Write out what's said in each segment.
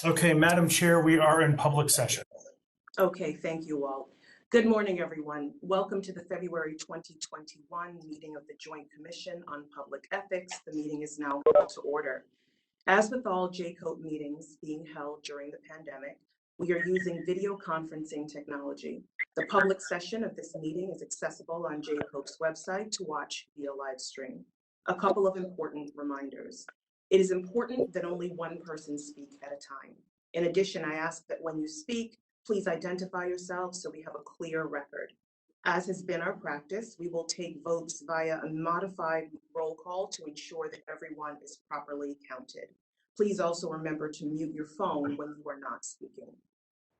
Okay, Madam Chair, we are in public session. Okay, thank you all. Good morning, everyone. Welcome to the February 2021 meeting of the Joint Commission on Public Ethics. The meeting is now called to order. As with all JCOPE meetings being held during the pandemic, we are using video conferencing technology. The public session of this meeting is accessible on JCOPE's website to watch via live stream. A couple of important reminders. It is important that only one person speak at a time. In addition, I ask that when you speak, please identify yourself so we have a clear record. As has been our practice, we will take votes via a modified roll call to ensure that everyone is properly counted. Please also remember to mute your phone when you are not speaking.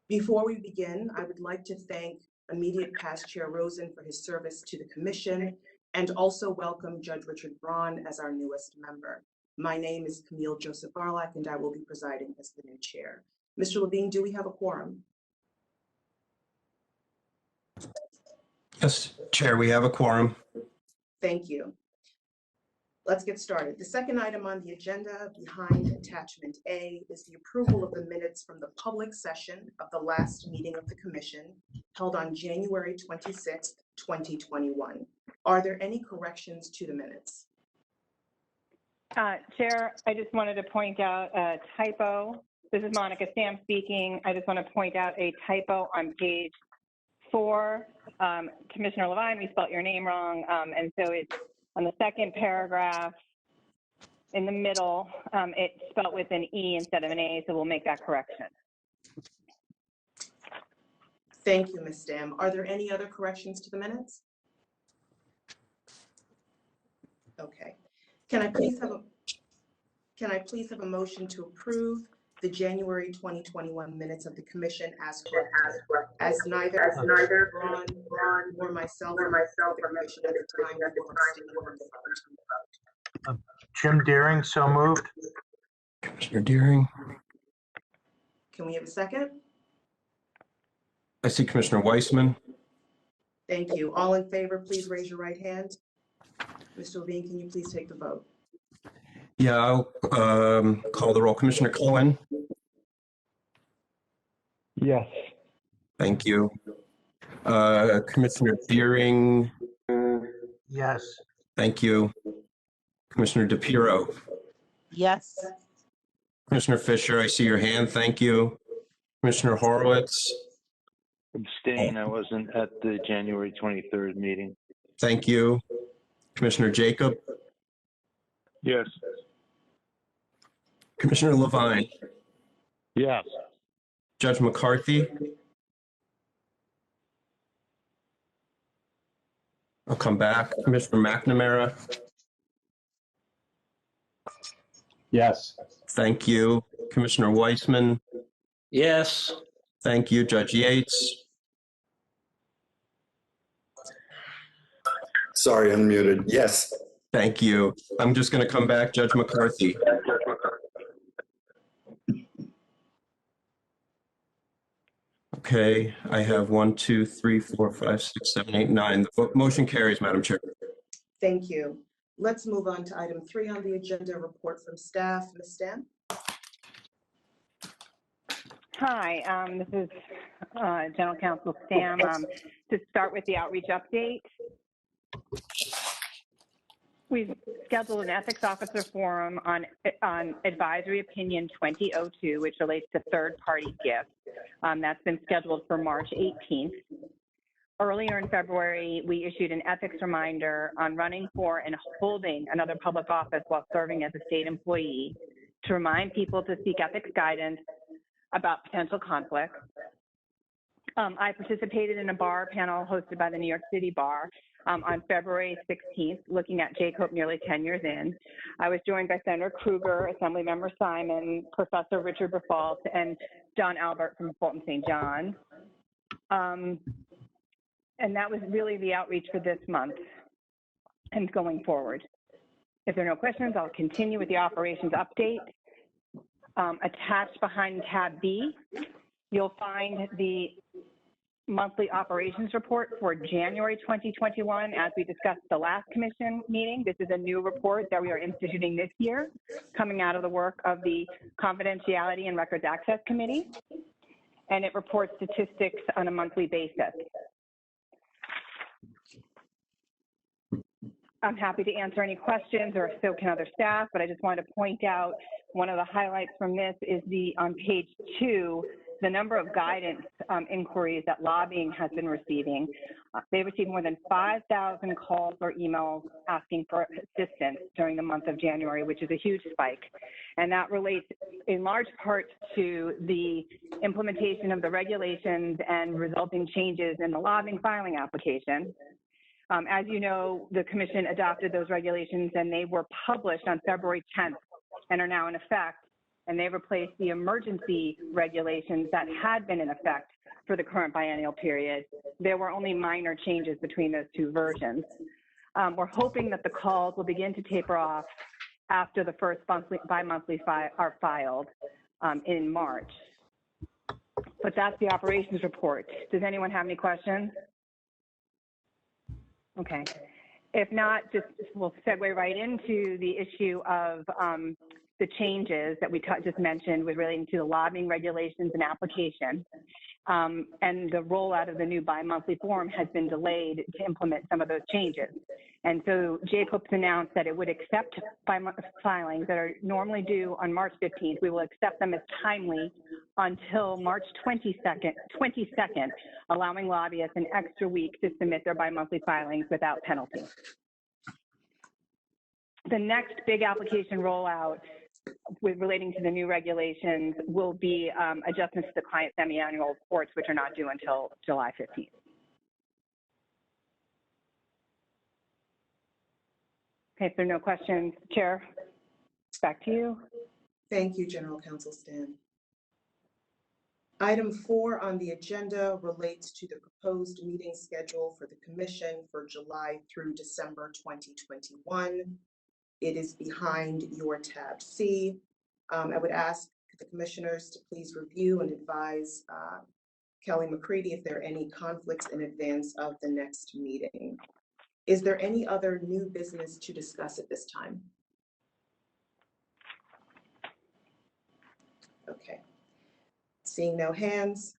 Before we begin, I would like to thank immediate past Chair Rosen for his service to the Commission and also welcome Judge Richard Braun as our newest member. My name is Camille Joseph Barlack and I will be presiding as the new chair. Mr. Levine, do we have a quorum? Yes, Chair, we have a quorum. Thank you. Let's get started. The second item on the agenda behind attachment A is the approval of the minutes from the public session of the last meeting of the Commission held on January 26th, 2021. Are there any corrections to the minutes? Chair, I just wanted to point out a typo. This is Monica Sam speaking. I just want to point out a typo on page 4. Commissioner Levine, we spelled your name wrong, and so it's on the second paragraph in the middle, it's spelled with an E instead of an A, so we'll make that correction. Thank you, Ms. Stam. Are there any other corrections to the minutes? Okay. Can I please have a motion to approve the January 2021 minutes of the Commission as corrected, as neither Braun nor myself or the Commission at the time will abstain from the vote. Jim Deering, so moved. Commissioner Deering. Can we have a second? I see Commissioner Weissman. Thank you. All in favor, please raise your right hand. Mr. Levine, can you please take the vote? Yeah, I'll call the roll. Commissioner Cohen. Yes. Thank you. Commissioner Deering. Yes. Thank you. Commissioner DePiero. Yes. Commissioner Fisher, I see your hand. Thank you. Commissioner Horowitz. Abstain. I wasn't at the January 23rd meeting. Thank you. Commissioner Jacob. Yes. Commissioner Levine. Yes. Judge McCarthy. I'll come back. Commissioner McNamara. Yes. Thank you. Commissioner Weissman. Yes. Thank you. Judge Yates. Sorry, unmuted. Yes. Thank you. I'm just going to come back. Judge McCarthy. Okay, I have 1, 2, 3, 4, 5, 6, 7, 8, 9. The motion carries, Madam Chair. Thank you. Let's move on to item 3 on the agenda, report from staff. Ms. Stam? Hi, this is General Counsel Stam. To start with the outreach update, we've scheduled an ethics officer forum on advisory opinion 2002, which relates to third-party gifts. That's been scheduled for March 18th. Earlier in February, we issued an ethics reminder on running for and holding another public office while serving as a state employee to remind people to seek ethics guidance about potential conflicts. I participated in a bar panel hosted by the New York City Bar on February 16th, looking at JCOPE nearly 10 years in. I was joined by Senator Kruger, Assemblymember Simon, Professor Richard Buffalt, and John Albert from Fulton St. John. And that was really the outreach for this month and going forward. If there are no questions, I'll continue with the operations update. Attached behind tab B, you'll find the monthly operations report for January 2021. As we discussed the last commission meeting, this is a new report that we are instituting this year, coming out of the work of the Confidentiality and Records Access Committee, and it reports statistics on a monthly basis. I'm happy to answer any questions, or so can other staff, but I just wanted to point out one of the highlights from this is on page 2, the number of guidance inquiries that lobbying has been receiving. They received more than 5,000 calls or emails asking for assistance during the month of January, which is a huge spike. And that relates in large part to the implementation of the regulations and resulting changes in the lobbying filing application. As you know, the commission adopted those regulations and they were published on February 10th and are now in effect. And they replaced the emergency regulations that had been in effect for the current biennial period. There were only minor changes between those two versions. We're hoping that the calls will begin to taper off after the first bi-monthly are filed in March. But that's the operations report. Does anyone have any questions? Okay. If not, we'll segue right into the issue of the changes that we just mentioned with relating to the lobbying regulations and application. And the rollout of the new bi-monthly form has been delayed to implement some of those changes. And so Jacobs announced that it would accept filings that are normally due on March 15th. We will accept them as timely until March 22nd, allowing lobbyists an extra week to submit their bi-monthly filings without penalty. The next big application rollout relating to the new regulations will be adjustments to the client semi-annual reports, which are not due until July 15th. Okay, if there are no questions, Chair, back to you. Thank you, General Counsel Stan. Item 4 on the agenda relates to the proposed meeting schedule for the Commission for July through December 2021. It is behind your tab C. I would ask the commissioners to please review and advise Kelly McCready if there are any conflicts in advance of the next meeting. Is there any other new business to discuss at this time? Okay. Seeing no hands.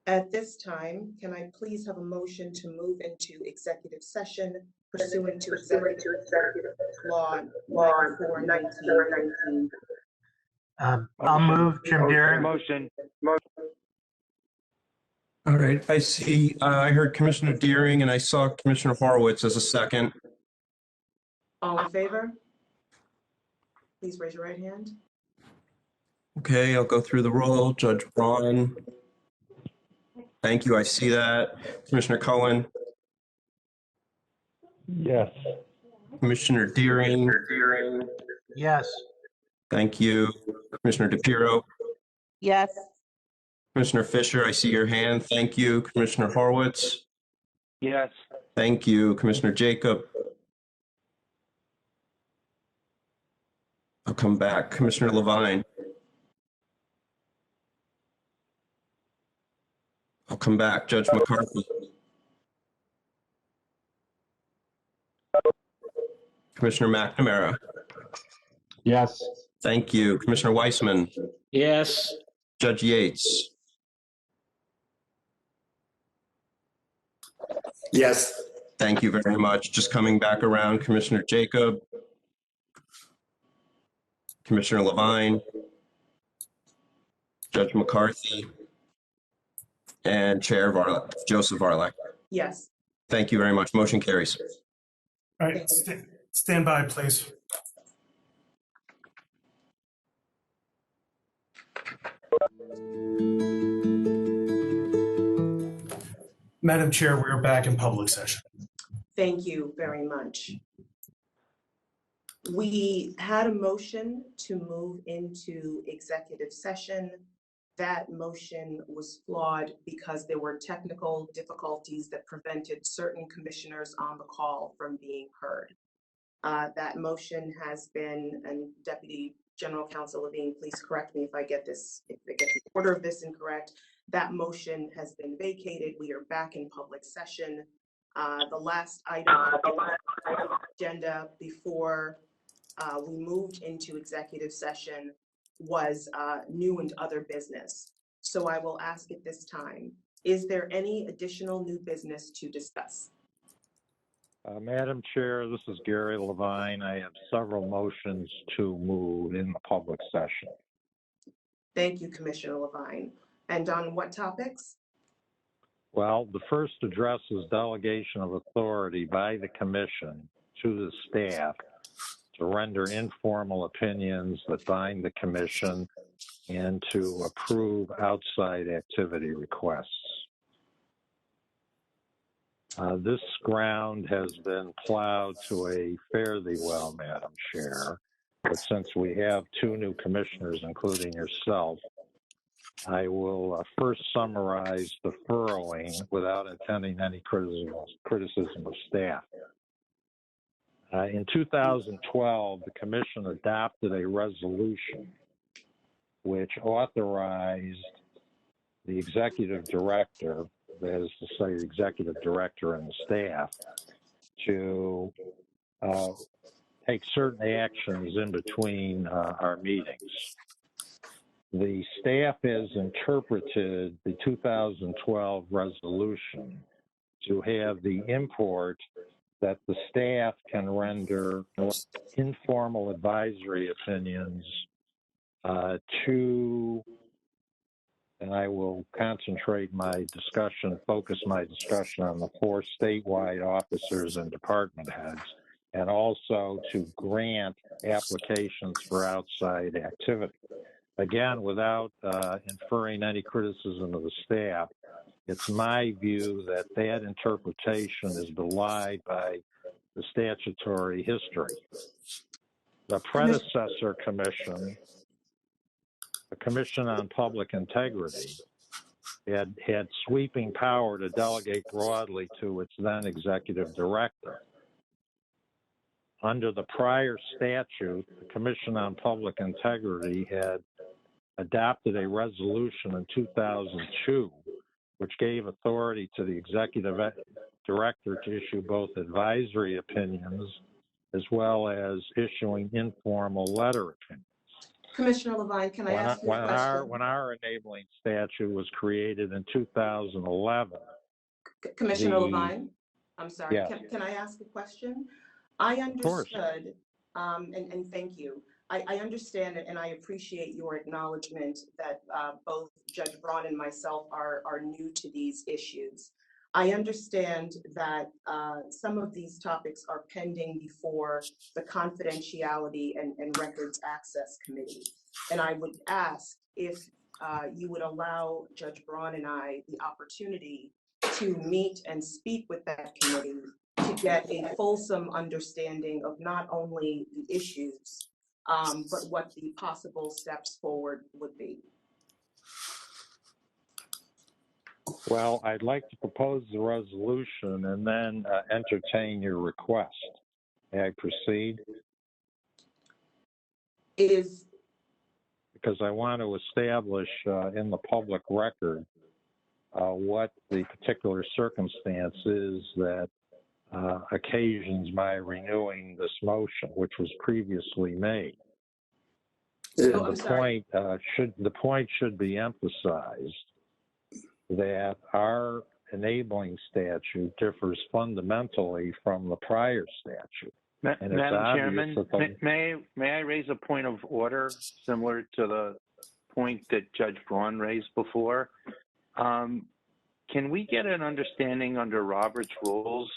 At this time, can I please have a motion to move into executive session pursuant to executive law 9419? I'll move, Jim Deering. Motion. All right, I see, I heard Commissioner Deering and I saw Commissioner Horowitz as a second. All in favor? Please raise your right hand. Okay, I'll go through the roll. Judge Braun. Thank you, I see that. Commissioner Cohen. Yes. Commissioner Deering. Yes. Thank you. Commissioner DePiero. Yes. Commissioner Fisher, I see your hand. Thank you. Commissioner Horowitz. Yes. Thank you. Commissioner Jacob. I'll come back. Commissioner Levine. I'll come back. Judge McCarthy. Commissioner McNamara. Yes. Thank you. Commissioner Weissman. Yes. Judge Yates. Yes. Thank you very much. Just coming back around, Commissioner Jacob. Commissioner Levine. Judge McCarthy. And Chair Joseph Varlak. Yes. Thank you very much. Motion carries. All right, stand by, please. Madam Chair, we are back in public session. Thank you very much. We had a motion to move into executive session. That motion was flawed because there were technical difficulties that prevented certain commissioners on the call from being heard. That motion has been, and Deputy General Counsel Levine, please correct me if I get the order of this incorrect. That motion has been vacated. We are back in public session. The last item on the agenda before we moved into executive session was new and other business. So I will ask at this time, is there any additional new business to discuss? Madam Chair, this is Gary Levine. I have several motions to move in the public session. Thank you, Commissioner Levine. And on what topics? Well, the first addresses delegation of authority by the commission to the staff to render informal opinions that bind the commission and to approve outside activity requests. This ground has been plowed to a fairly well, Madam Chair, but since we have two new commissioners, including yourself, I will first summarize the furrowing without intending any criticism of staff. In 2012, the Commission adopted a resolution which authorized the executive director, that is to say, the executive director and the staff, to take certain actions in between our meetings. The staff has interpreted the 2012 resolution to have the import that the staff can render informal advisory opinions to, and I will concentrate my discussion, focus my discussion on the 4 statewide officers and department heads, and also to grant applications for outside activity. Again, without inferring any criticism of the staff, it's my view that that interpretation is belied by the statutory history. The predecessor commission, the Commission on Public Integrity, had sweeping power to delegate broadly to its then executive director. Under the prior statute, the Commission on Public Integrity had adopted a resolution in 2002 which gave authority to the executive director to issue both advisory opinions as well as issuing informal letter opinions. Commissioner Levine, can I ask you a question? When our enabling statute was created in 2011. Commissioner Levine, I'm sorry, yes. can I ask a question? I understood, and thank you. I understand it, and I appreciate your acknowledgement that both Judge Braun and myself are new to these issues. I understand that some of these topics are pending before the Confidentiality and Records Access Committee. And I would ask if you would allow Judge Braun and I the opportunity to meet and speak with that committee to get a fulsome understanding of not only the issues, but what the possible steps forward would be. Well, I'd like to propose the resolution and then entertain your request. May I proceed? Because I want to establish in the public record what the particular circumstance is that occasions my renewing this motion, which was previously made. The point should be emphasized that our enabling statute differs fundamentally from the prior statute. Madam Chairman, may I raise a point of order similar to the point that Judge Braun raised before? Can we get an understanding under Robert's rules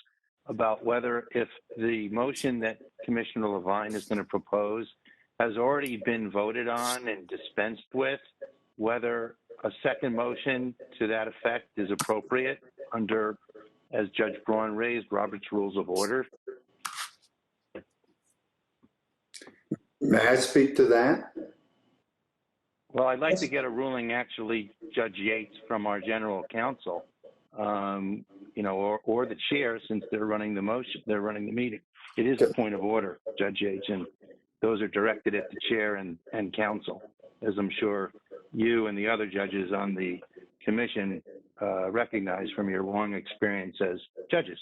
about whether if the motion that Commissioner Levine is going to propose has already been voted on and dispensed with, whether a second motion to that effect is appropriate under, as Judge Braun raised, Robert's Rules of Order? May I speak to that? Well, I'd like to get a ruling, actually, Judge Yates, from our general counsel, or the chair, since they're running the motion, they're running the meeting. It is a point of order, Judge Yates, and those are directed at the chair and counsel, as I'm sure you and the other judges on the commission recognize from your long experience as judges.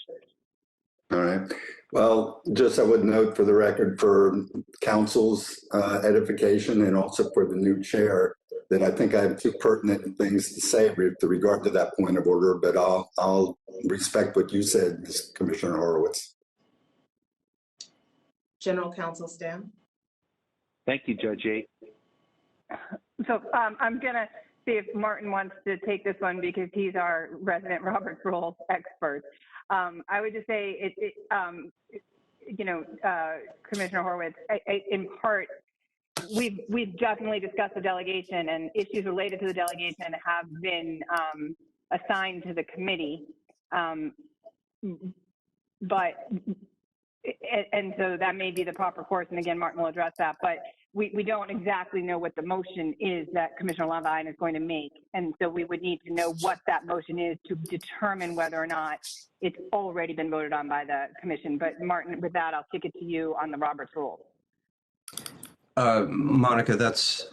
All right. Well, just I would note for the record for council's edification and also for the new chair that I think I have two pertinent things to say with regard to that point of order, but I'll respect what you said, Commissioner Horowitz. General Counsel Stam. Thank you, Judge Yates. So I'm going to see if Martin wants to take this one because he's our resident Robert's Rules expert. I would just say, Commissioner Horowitz, in part, we've definitely discussed the delegation, and issues related to the delegation have been assigned to the committee. And so that may be the proper course, and again, Martin will address that, but we don't exactly know what the motion is that Commissioner Levine is going to make, and so we would need to know what that motion is to determine whether or not it's already been voted on by the commission. But Martin, with that, I'll kick it to you on the Robert's Rules. Monica, that's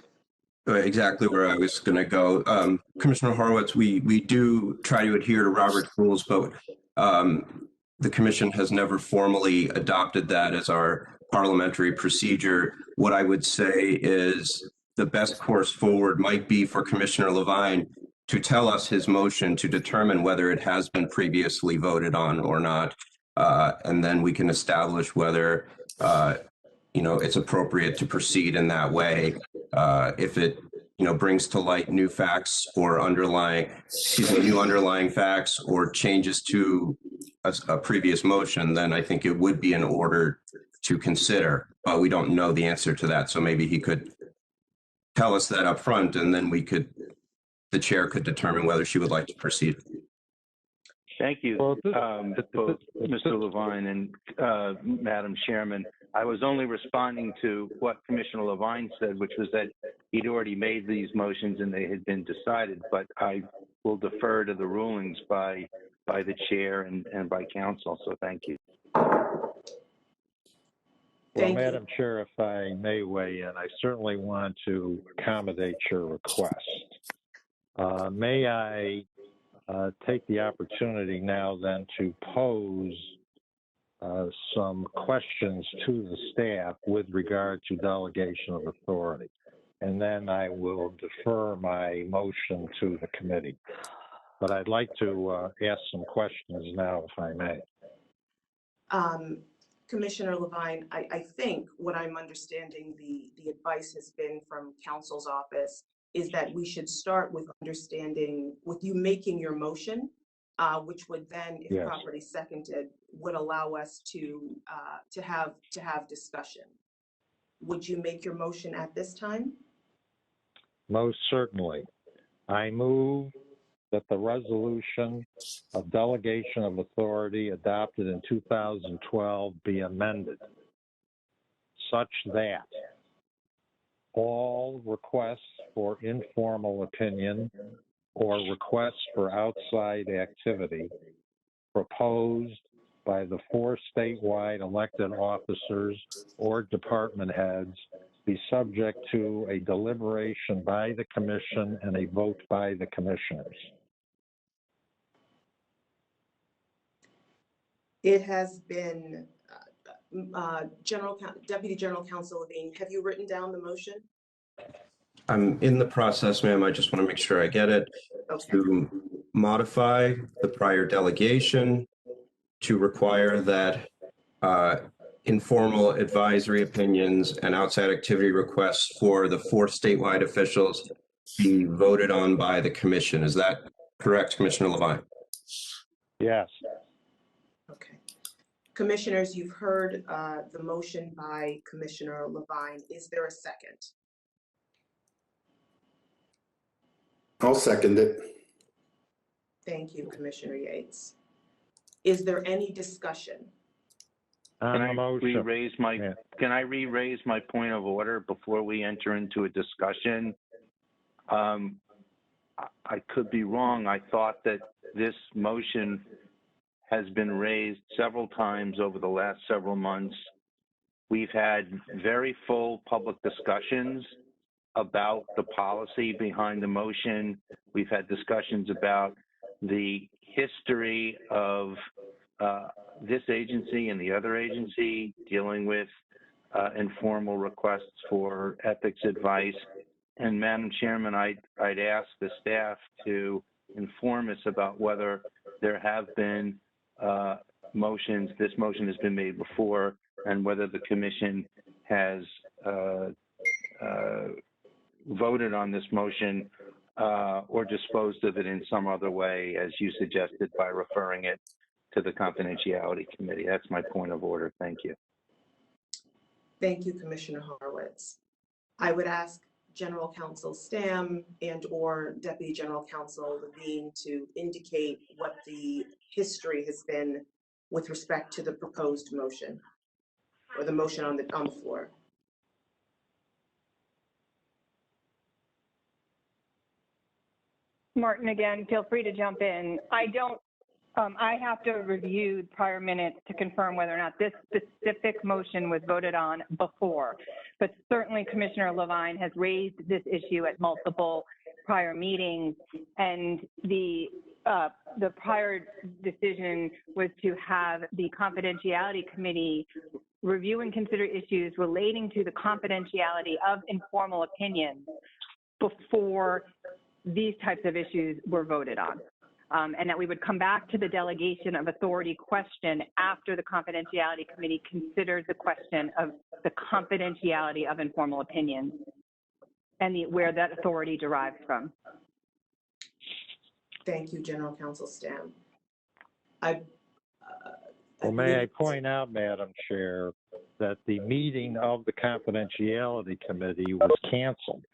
exactly where I was going to go. Commissioner Horowitz, we do try to adhere to Robert's Rules, but the commission has never formally adopted that as our parliamentary procedure. What I would say is the best course forward might be for Commissioner Levine to tell us his motion to determine whether it has been previously voted on or not, and then we can establish whether it's appropriate to proceed in that way. If it brings to light new facts or new underlying facts or changes to a previous motion, then I think it would be in order to consider. But we don't know the answer to that, so maybe he could tell us that up front, and then the chair could determine whether she would like to proceed. Thank you, both Mr. Levine and Madam Chairman. I was only responding to what Commissioner Levine said, which was that he'd already made these motions and they had been decided, but I will defer to the rulings by the chair and by council, so thank you. Well, Madam Chair, if I may weigh in, I certainly want to accommodate your request. May I take the opportunity now then to pose some questions to the staff with regard to delegation of authority, and then I will defer my motion to the committee. But I'd like to ask some questions now, if I may. Commissioner Levine, I think what I'm understanding the advice has been from counsel's office is that we should start with understanding, with you making your motion, which would then, if properly seconded, would allow us to have discussion. Would you make your motion at this time? Most certainly. I move that the resolution of delegation of authority adopted in 2012 be amended such that all requests for informal opinion or requests for outside activity proposed by the 4 statewide elected officers or department heads be subject to a deliberation by the commission and a vote by the commissioners. It has been, Deputy General Counsel Levine, have you written down the motion? I'm in the process, ma'am. I just want to make sure I get it. Okay. To modify the prior delegation to require that informal advisory opinions and outside activity requests for the 4 statewide officials be voted on by the commission. Is that correct, Commissioner Levine? Yes. Okay. Commissioners, you've heard the motion by Commissioner Levine. Is there a second? I'll second it. Thank you, Commissioner Yates. Is there any discussion? Can I re-raise my point of order before we enter into a discussion? I could be wrong. I thought that this motion has been raised several times over the last several months. We've had very full public discussions. about the policy behind the motion. We've had discussions about the history of this agency and the other agency dealing with informal requests for ethics advice. And Madam Chairman, I'd ask the staff to inform us about whether there have been motions, this motion has been made before, and whether the commission has voted on this motion or disposed of it in some other way, as you suggested, by referring it to the Confidentiality Committee. That's my point of order. Thank you. Thank you, Commissioner Horowitz. I would ask General Counsel Stam and/or Deputy General Counsel Levine to indicate what the history has been with respect to the proposed motion or the motion on the floor. Martin, again, feel free to jump in. I have to review prior minutes to confirm whether or not this specific motion was voted on before. But certainly Commissioner Levine has raised this issue at multiple prior meetings, and the prior decision was to have the Confidentiality Committee review and consider issues relating to the confidentiality of informal opinions before these types of issues were voted on. And that we would come back to the delegation of authority question after the Confidentiality Committee considers the question of the confidentiality of informal opinions and where that authority derives from. Thank you, General Counsel Stam. Well, may I point out, Madam Chair, that the meeting of the Confidentiality Committee was canceled.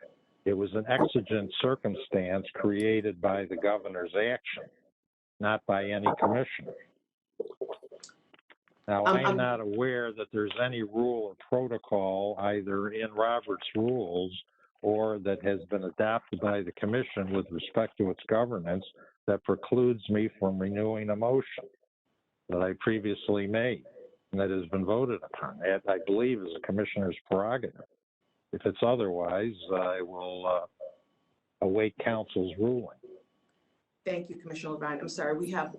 It was an exigent circumstance created by the governor's action, not by any commissioner. Now, I'm not aware that there's any rule or protocol either in Robert's rules or that has been adopted by the commission with respect to its governance that precludes me from renewing a motion that I previously made and that has been voted upon. That, I believe, is a commissioner's prerogative. If it's otherwise, I will await council's ruling. Thank you, Commissioner Levine. I'm sorry, we have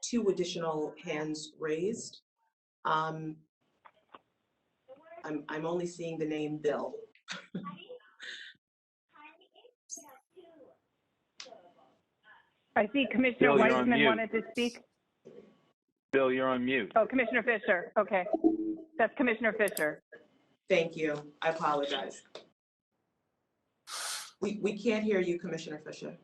two additional hands raised. I'm only seeing the name Bill. I see Commissioner Bill, you're on Weissman mute. wanted to speak. Bill, you're on mute. Oh, Commissioner Fisher. Okay. That's Commissioner Fisher. Thank you. I apologize. We can't hear you, Commissioner Fisher.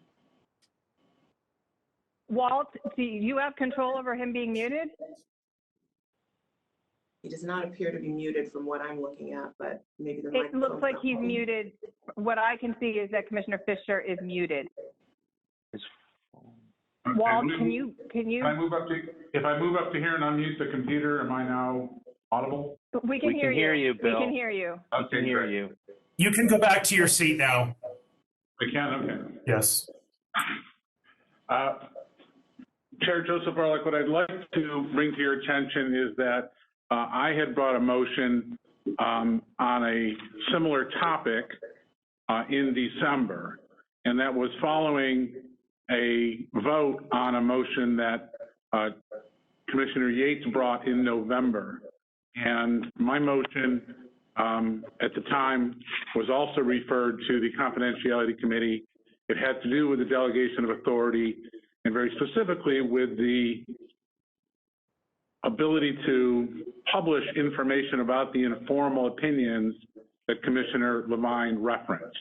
Walt, do you have control over him being muted? He does not appear to be muted from what I'm looking at, but maybe the It microphone's looks like not he's working. muted. What I can see is that Commissioner Fisher is muted. Okay, Walt, let can me- you? If I move up to here and unmute the computer, am I now audible? We can hear you, Bill. We can hear you. I can hear you. You can go back to your seat now. I can, okay. Yes. Chair Joseph Ehrlich, what I'd like to bring to your attention is that I had brought a motion on a similar topic in December, and that was following a vote on a motion that Commissioner Yates brought in November. And my motion at the time was also referred to the Confidentiality Committee. It had to do with the delegation of authority and very specifically with the ability to publish information about the informal opinions that Commissioner Levine referenced.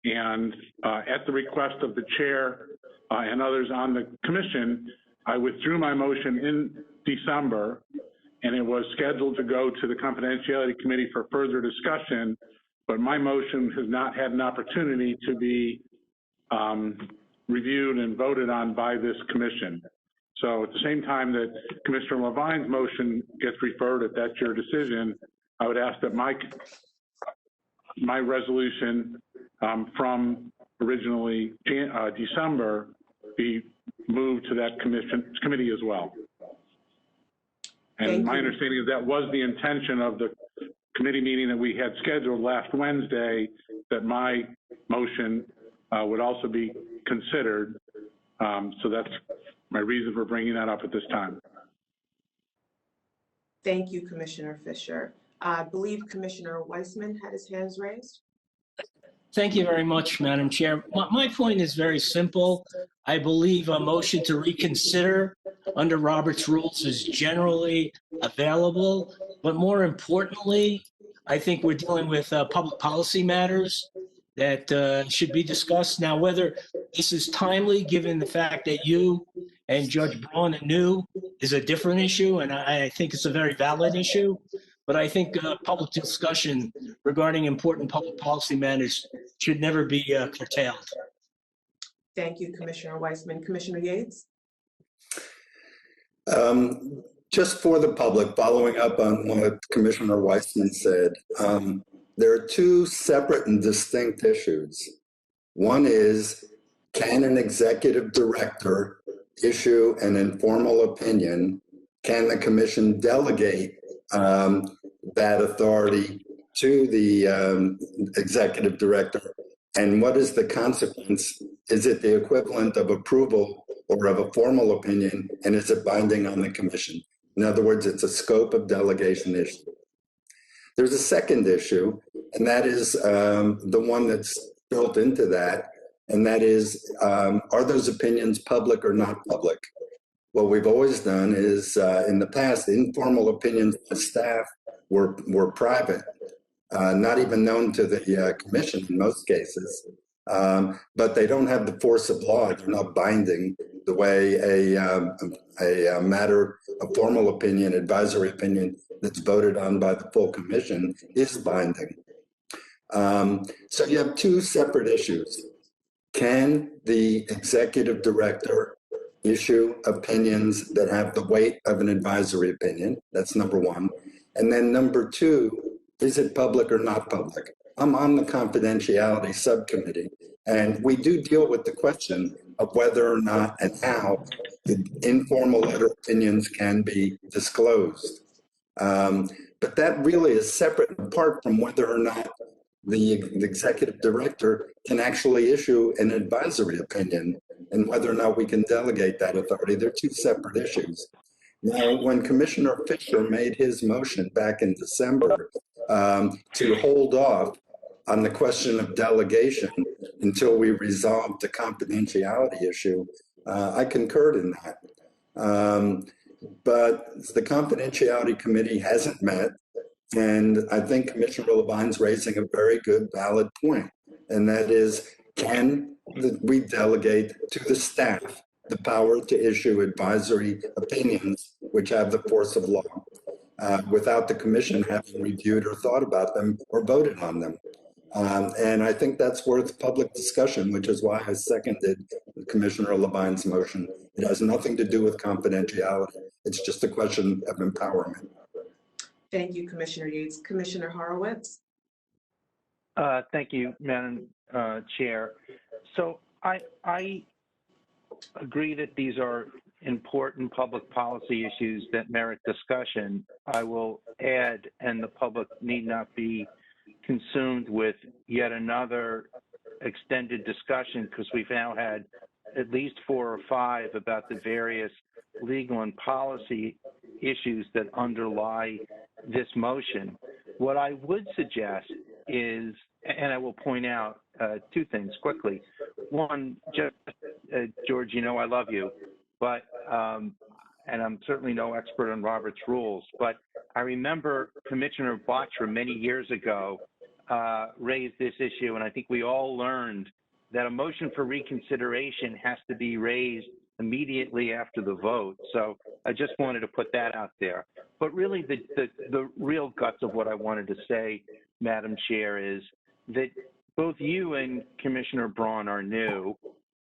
And at the request of the chair and others on the commission, I withdrew my motion in December, and it was scheduled to go to the Confidentiality Committee for further discussion, but my motion has not had an opportunity to be reviewed and voted on by this commission. So at the same time that Commissioner Levine's motion gets referred, if that's your decision, I would ask that my resolution from originally December be moved to that committee as well. And my understanding is that was the intention of the committee meeting that we had scheduled last Wednesday, that my motion would also be considered. So that's my reason for bringing that up at this time. Thank you, Commissioner Fisher. I believe Commissioner Weissman had his hands raised. Thank you very much, Madam Chair. My point is very simple. I believe a motion to reconsider under Robert's rules is generally available, but more importantly, I think we're dealing with public policy matters that should be discussed. Now, whether this is timely, given the fact that you and Judge Braun are new, is a different issue, and I think it's a very valid issue. But I think public discussion regarding important public policy matters should never be curtailed. Thank you, Commissioner Weissman. Commissioner Yates? Just for the public, following up on what Commissioner Weissman said, there are two separate and distinct issues. One is, can an executive director issue an informal opinion? Can the commission delegate that authority to the executive director? And what is the consequence? Is it the equivalent of approval or of a formal opinion? And is it binding on the commission? In other words, it's a scope of delegation issue. There's a second issue, and that is the one that's built into that, and that is, are those opinions public or not public? What we've always done is, in the past, informal opinions of staff were private, not even known to the commission in most cases, but they don't have the force of law. They're not binding the way a matter, a formal opinion, advisory opinion that's voted on by the full commission is binding. So you have two separate issues. Can the executive director issue opinions that have the weight of an advisory opinion? That's number one. And then number two, is it public or not public? I'm on the confidentiality subcommittee, and we do deal with the question of whether or not and how the informal letter opinions can be disclosed. But that really is separate and apart from whether or not the executive director can actually issue an advisory opinion and whether or not we can delegate that authority. They're two separate issues. Now, when Commissioner Fisher made his motion back in December to hold off on the question of delegation until we resolved the confidentiality issue, I concurred in that. But the confidentiality committee hasn't met, and I think Commissioner Levine's raising a very good, valid point, and that is, can we delegate to the staff the power to issue advisory opinions which have the force of law without the commission having reviewed or thought about them or voted on them? And I think that's worth public discussion, which is why I seconded Commissioner Levine's motion. It has nothing to do with confidentiality. It's just a question of empowerment. Thank you, Commissioner Yates. Commissioner Horowitz? Thank you, Madam Chair. So I agree that these are important public policy issues that merit discussion. I will add, and the public need not be consumed with yet another extended discussion, because we've now had at least 4 or 5 about the various legal and policy issues that underlie this motion. What I would suggest is, and I will point out 2 things quickly. One, George, you know I love you, but and I'm certainly no expert on Robert's rules, but I remember Commissioner Bottcher many years ago raised this issue, and I think we all learned that a motion for reconsideration has to be raised immediately after the vote. So I just wanted to put that out there. But really the real guts of what I wanted to say, Madam Chair, is that both you and Commissioner Braun are new,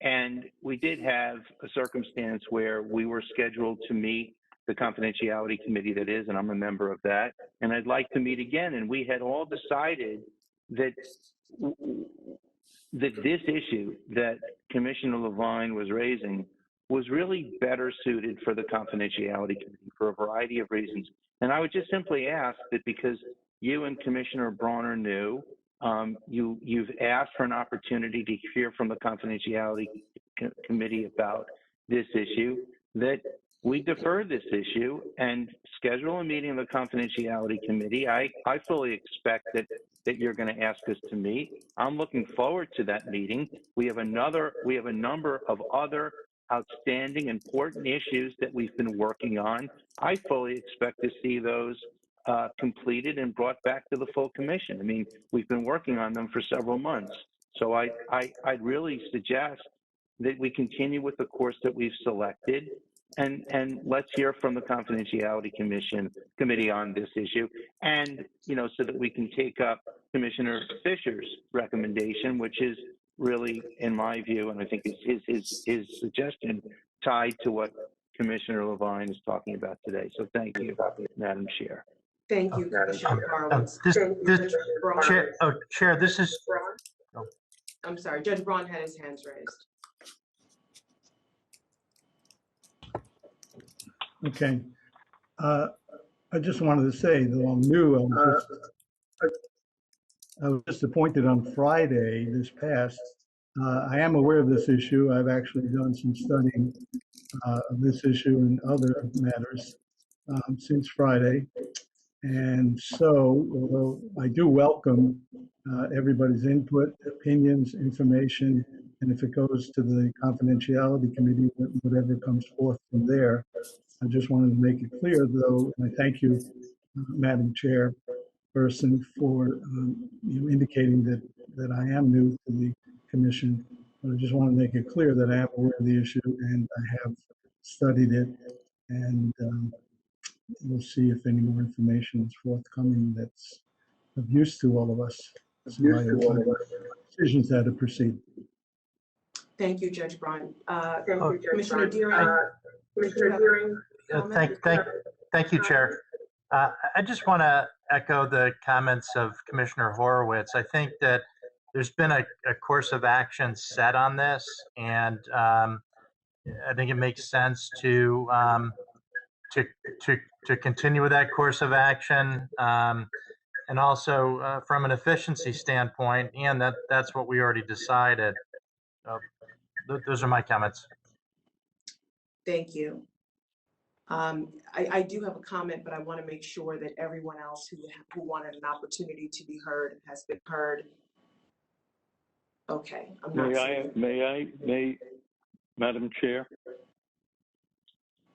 and we did have a circumstance where we were scheduled to meet the confidentiality committee, that is, and I'm a member of that, and I'd like to meet again. And we had all decided that this issue that Commissioner Levine was raising was really better suited for the confidentiality committee for a variety of reasons. And I would just simply ask that, because you and Commissioner Braun are new, You've asked for an opportunity to hear from the confidentiality committee about this issue, that we defer this issue and schedule a meeting of the confidentiality committee. I fully expect that you're going to ask us to meet. I'm looking forward to that meeting. We have a number of other outstanding, important issues that we've been working on. I fully expect to see those completed and brought back to the full commission. I mean, we've been working on them for several months. So I'd really suggest that we continue with the course that we've selected, and let's hear from the confidentiality committee on this issue, and so that we can take up Commissioner Fisher's recommendation, which is really, in my view, and I think his suggestion, tied to what Commissioner Levine is talking about today. So thank you, Madam Chair. Thank you, Commissioner Horowitz. Chair, this is. I'm sorry, Judge Braun had his hands raised. Okay. I just wanted to say, though I'm new, I was just appointed on Friday this past. I am aware of this issue. I've actually done some studying of this issue and other matters since Friday. And so, although I do welcome everybody's input, opinions, information, and if it goes to the confidentiality committee, whatever comes forth from there, I just wanted to make it clear, though, and I thank you, Madam Chairperson, for indicating that I am new to the commission. But I just want to make it clear that I am aware of the issue and I have studied it, and we'll see if any more information is forthcoming that's of use to all of us. Decisions how to proceed. Thank you, Judge Braun. Commissioner Deering. Thank you, Chair. I just want to echo the comments of Commissioner Horowitz. I think that there's been a course of action set on this, and I think it makes sense to continue with that course of action, and also from an efficiency standpoint, and that's what we already decided. Those are my comments. Thank you. I do have a comment, but I want to make sure that everyone else who wanted an opportunity to be heard has been heard. Okay, I'm not May Madam Chair?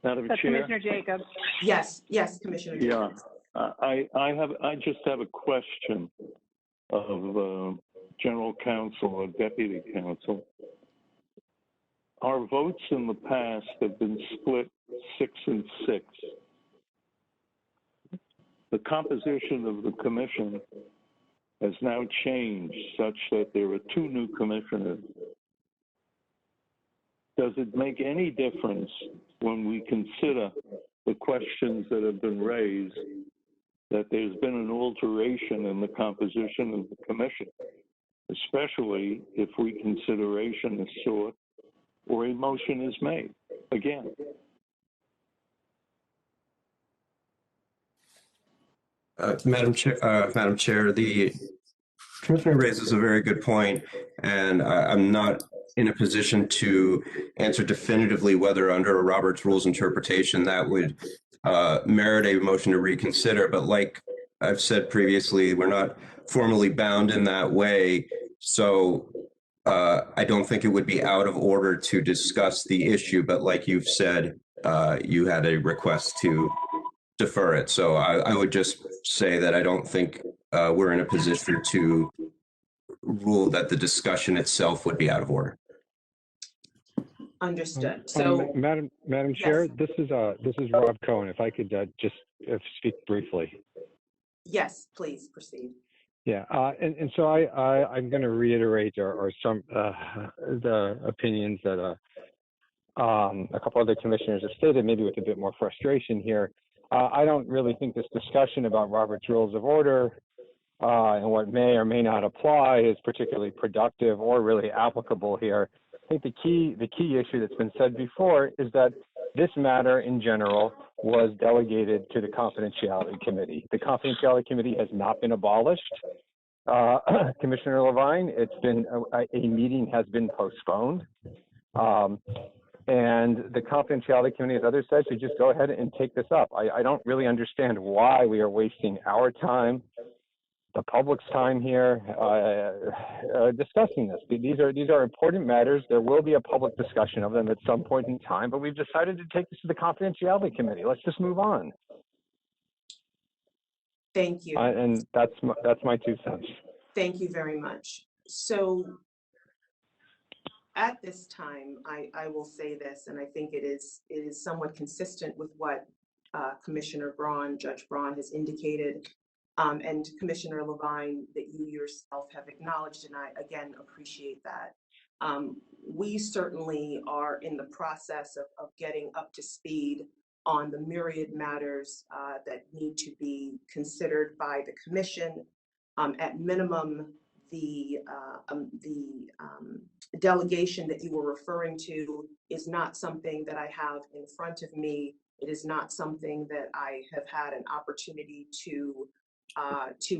Madam Chair? Commissioner Jacobs. Yes, Commissioner Jacobs. I just have a question of General Counsel or Deputy Counsel. Our votes in the past have been split 6 and 6. The composition of the commission has now changed such that there are 2 new commissioners. Does it make any difference when we consider the questions that have been raised that there's been an alteration in the composition of the commission, especially if reconsideration is sought or a motion is made again? Madam Chair, the Commissioner raises a very good point, and I'm not in a position to answer definitively whether under a Robert's Rules interpretation that would merit a motion to reconsider. But like I've said previously, we're not formally bound in that way. So I don't think it would be out of order to discuss the issue. But like you've said, you had a request to defer it. So I would just say that I don't think we're in a position to rule that the discussion itself would be out of order. Understood. So, Madam Chair, this is Rob Cohen. If I could just speak briefly. yes, please proceed. Yeah, and so I'm going to reiterate or some the opinions that a couple other commissioners have stated, maybe with a bit more frustration here. I don't really think this discussion about Robert's Rules of Order and what may or may not apply is particularly productive or really applicable here. I think the key issue that's been said before is that this matter in general was delegated to the Confidentiality Committee. The Confidentiality Committee has not been abolished. Commissioner Levine, it's been a meeting has been postponed. And the confidentiality committee, as others said, should just go ahead and take this up. I don't really understand why we are wasting our time, the public's time here, discussing this. These are important matters. There will be a public discussion of them at some point in time, but we've decided to take this to the confidentiality committee. Let's just move on. Thank you. And that's my 2 cents. Thank you very much. So at this time, I will say this, and I think it is somewhat consistent with what Commissioner Braun, Judge Braun has indicated, and Commissioner Levine, that you yourself have acknowledged, and I again appreciate that. We certainly are in the process of getting up to speed on the myriad matters that need to be considered by the Commission. At minimum, the delegation that you were referring to is not something that I have in front of me. It is not something that I have had an opportunity to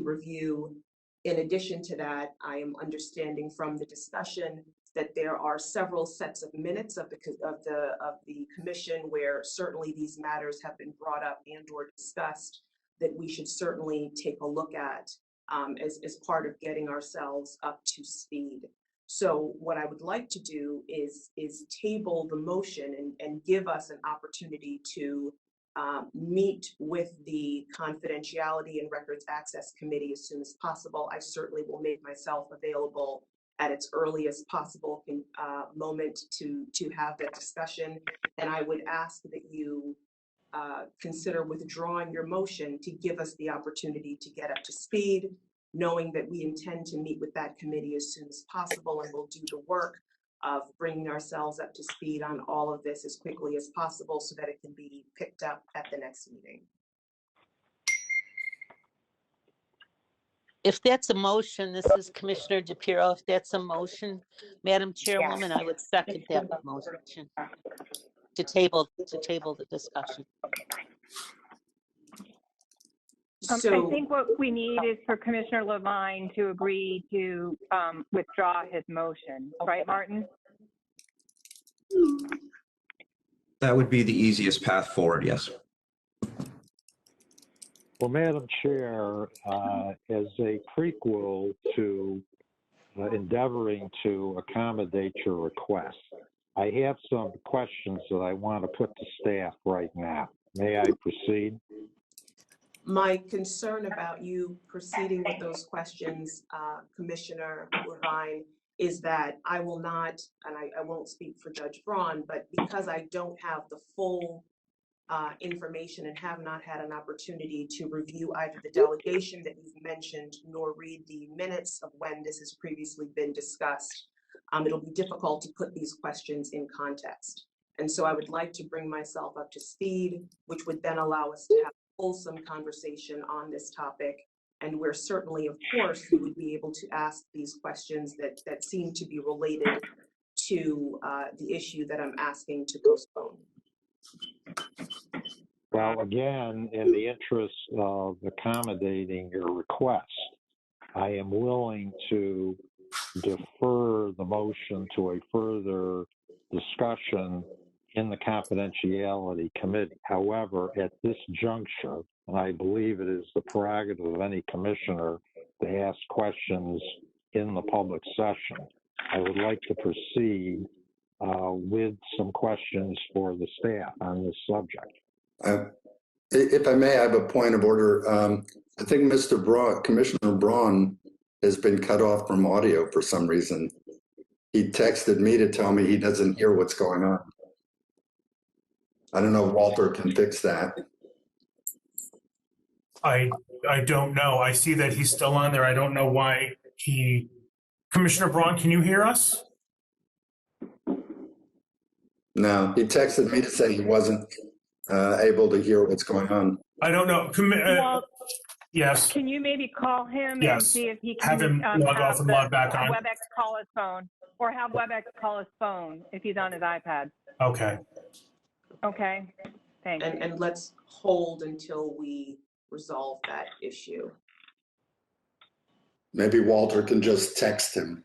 review. In addition to that, I am understanding from the discussion that there are several sets of minutes of the Commission where certainly these matters have been brought up and or discussed that we should certainly take a look at as part of getting ourselves up to speed. So what I would like to do is table the motion and give us an opportunity to meet with the Confidentiality and Records Access Committee as soon as possible. I certainly will make myself available at its earliest possible moment to have that discussion. And I would ask that you consider withdrawing your motion to give us the opportunity to get up to speed, knowing that we intend to meet with that committee as soon as possible, and we'll do the work of bringing ourselves up to speed on all of this as quickly as possible so that it can be picked up at the next meeting. If that's a motion, this is Commissioner DePiero. If that's a motion, Madam Chairwoman, I would second that motion to table the discussion. I think what we need is for Commissioner Levine to agree to withdraw his motion, right, Martin? That would be the easiest path forward, yes. Well, Madam Chair, as a prequel to endeavoring to accommodate your request, I have some questions that I want to put to staff right now. May I proceed? My concern about you proceeding with those questions, Commissioner Levine, is that I will not, and I won't speak for Judge Braun, but because I don't have the full information and have not had an opportunity to review either the delegation that you've mentioned nor read the minutes of when this has previously been discussed, it'll be difficult to put these questions in context. And so I would like to bring myself up to speed, which would then allow us to have fulsome conversation on this topic, and where certainly, of course, you would be able to ask these questions that seem to be related to the issue that I'm asking to postpone. Well, again, in the interest of accommodating your request, I am willing to defer the motion to a further discussion in the confidentiality committee. However, at this juncture, and I believe it is the prerogative of any commissioner to ask questions in the public session, I would like to proceed with some questions for the staff on this subject. If I may, I have a point of order. I think Commissioner Braun has been cut off from audio for some reason. He texted me to tell me he doesn't hear what's going on. I don't know if Walter can fix that. I don't know. I see that he's still on there. I don't know why Commissioner Braun, can you hear us? No, he texted me to say he wasn't able to hear what's going on. I don't know. Yes. Can you maybe call him Yes. and see if he can have him log off and log back on? WebEx call his phone, or have WebEx call his phone if he's on his iPad. Okay. Okay. Thanks. And let's hold until we resolve that issue. Maybe Walter can just text him.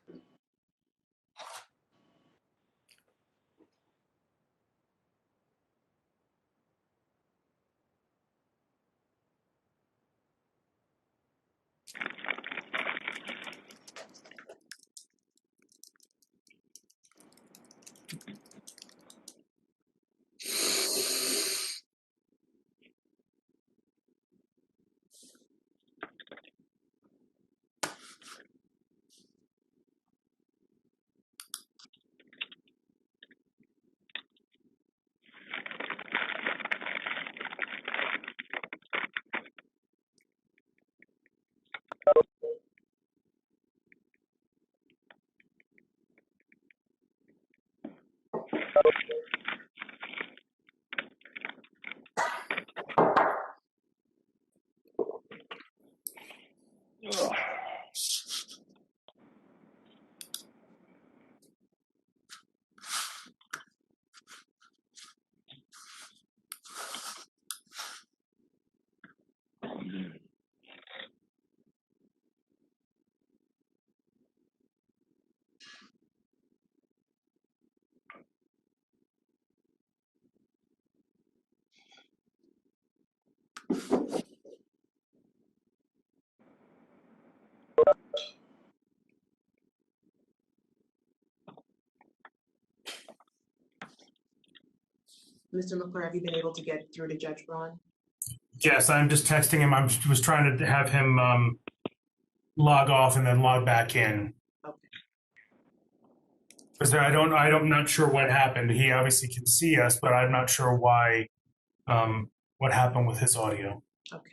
Mr. McClure, have you been able to get through to Judge Braun? Yes, I'm just texting him. I was trying to have him log off and then log back in. Okay. Because I'm not sure what happened. He obviously can see us, but I'm not sure why, what happened with his audio. Okay.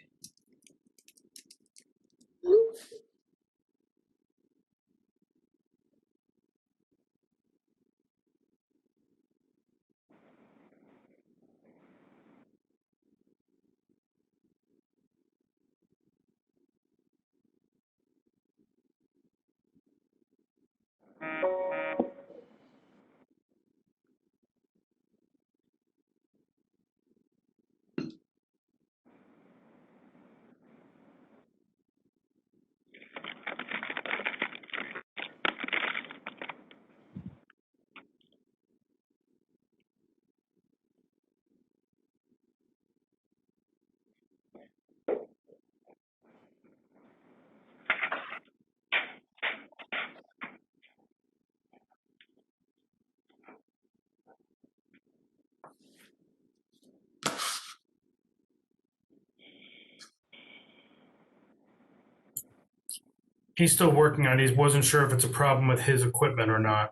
He's still working on it. He wasn't sure if it's a problem with his equipment or not.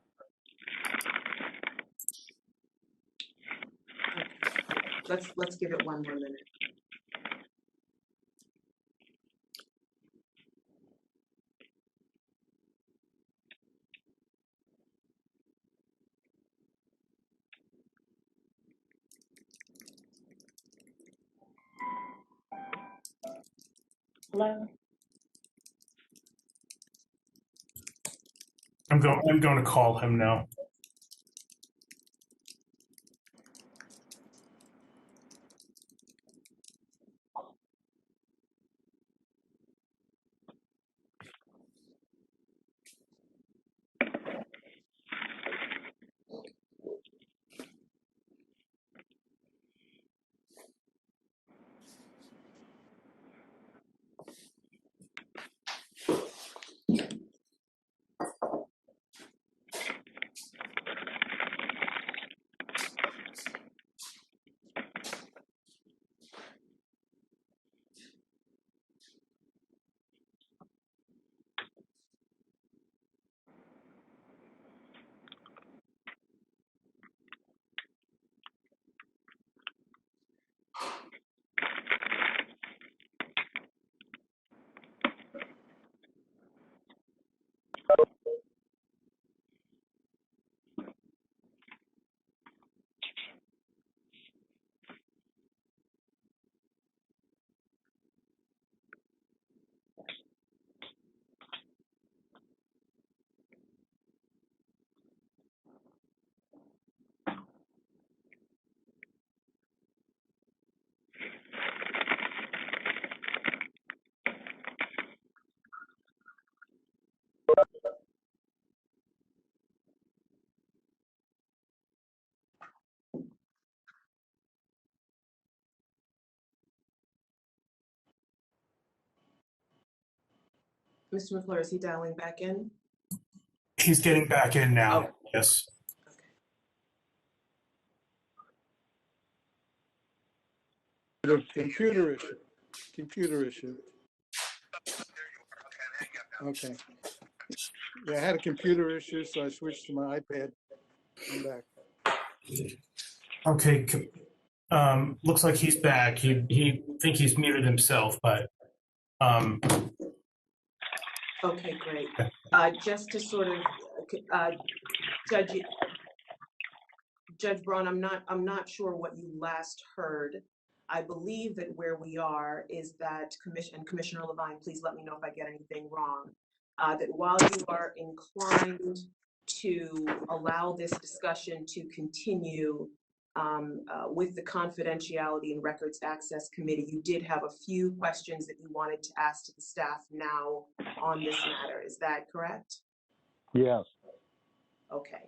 Let's give it one more minute. Hello? I'm going to call him now. Mr. McClure, is he dialing back in? He's getting back in now. Oh. Yes. The computer issue. Computer issue. Okay. Yeah, I had a computer issue, so I switched to my iPad. I'm back. Okay. Looks like he's back. He think he's muted himself, but Okay, great. Just to sort of, Judge Braun, I'm not sure what you last heard. I believe that where we are is that Commissioner Levine, please let me know if I get anything wrong, that while you are inclined to allow this discussion to continue with the Confidentiality and Records Access Committee, you did have a few questions that you wanted to ask to the staff now on this matter. Is that correct? Yes. Okay.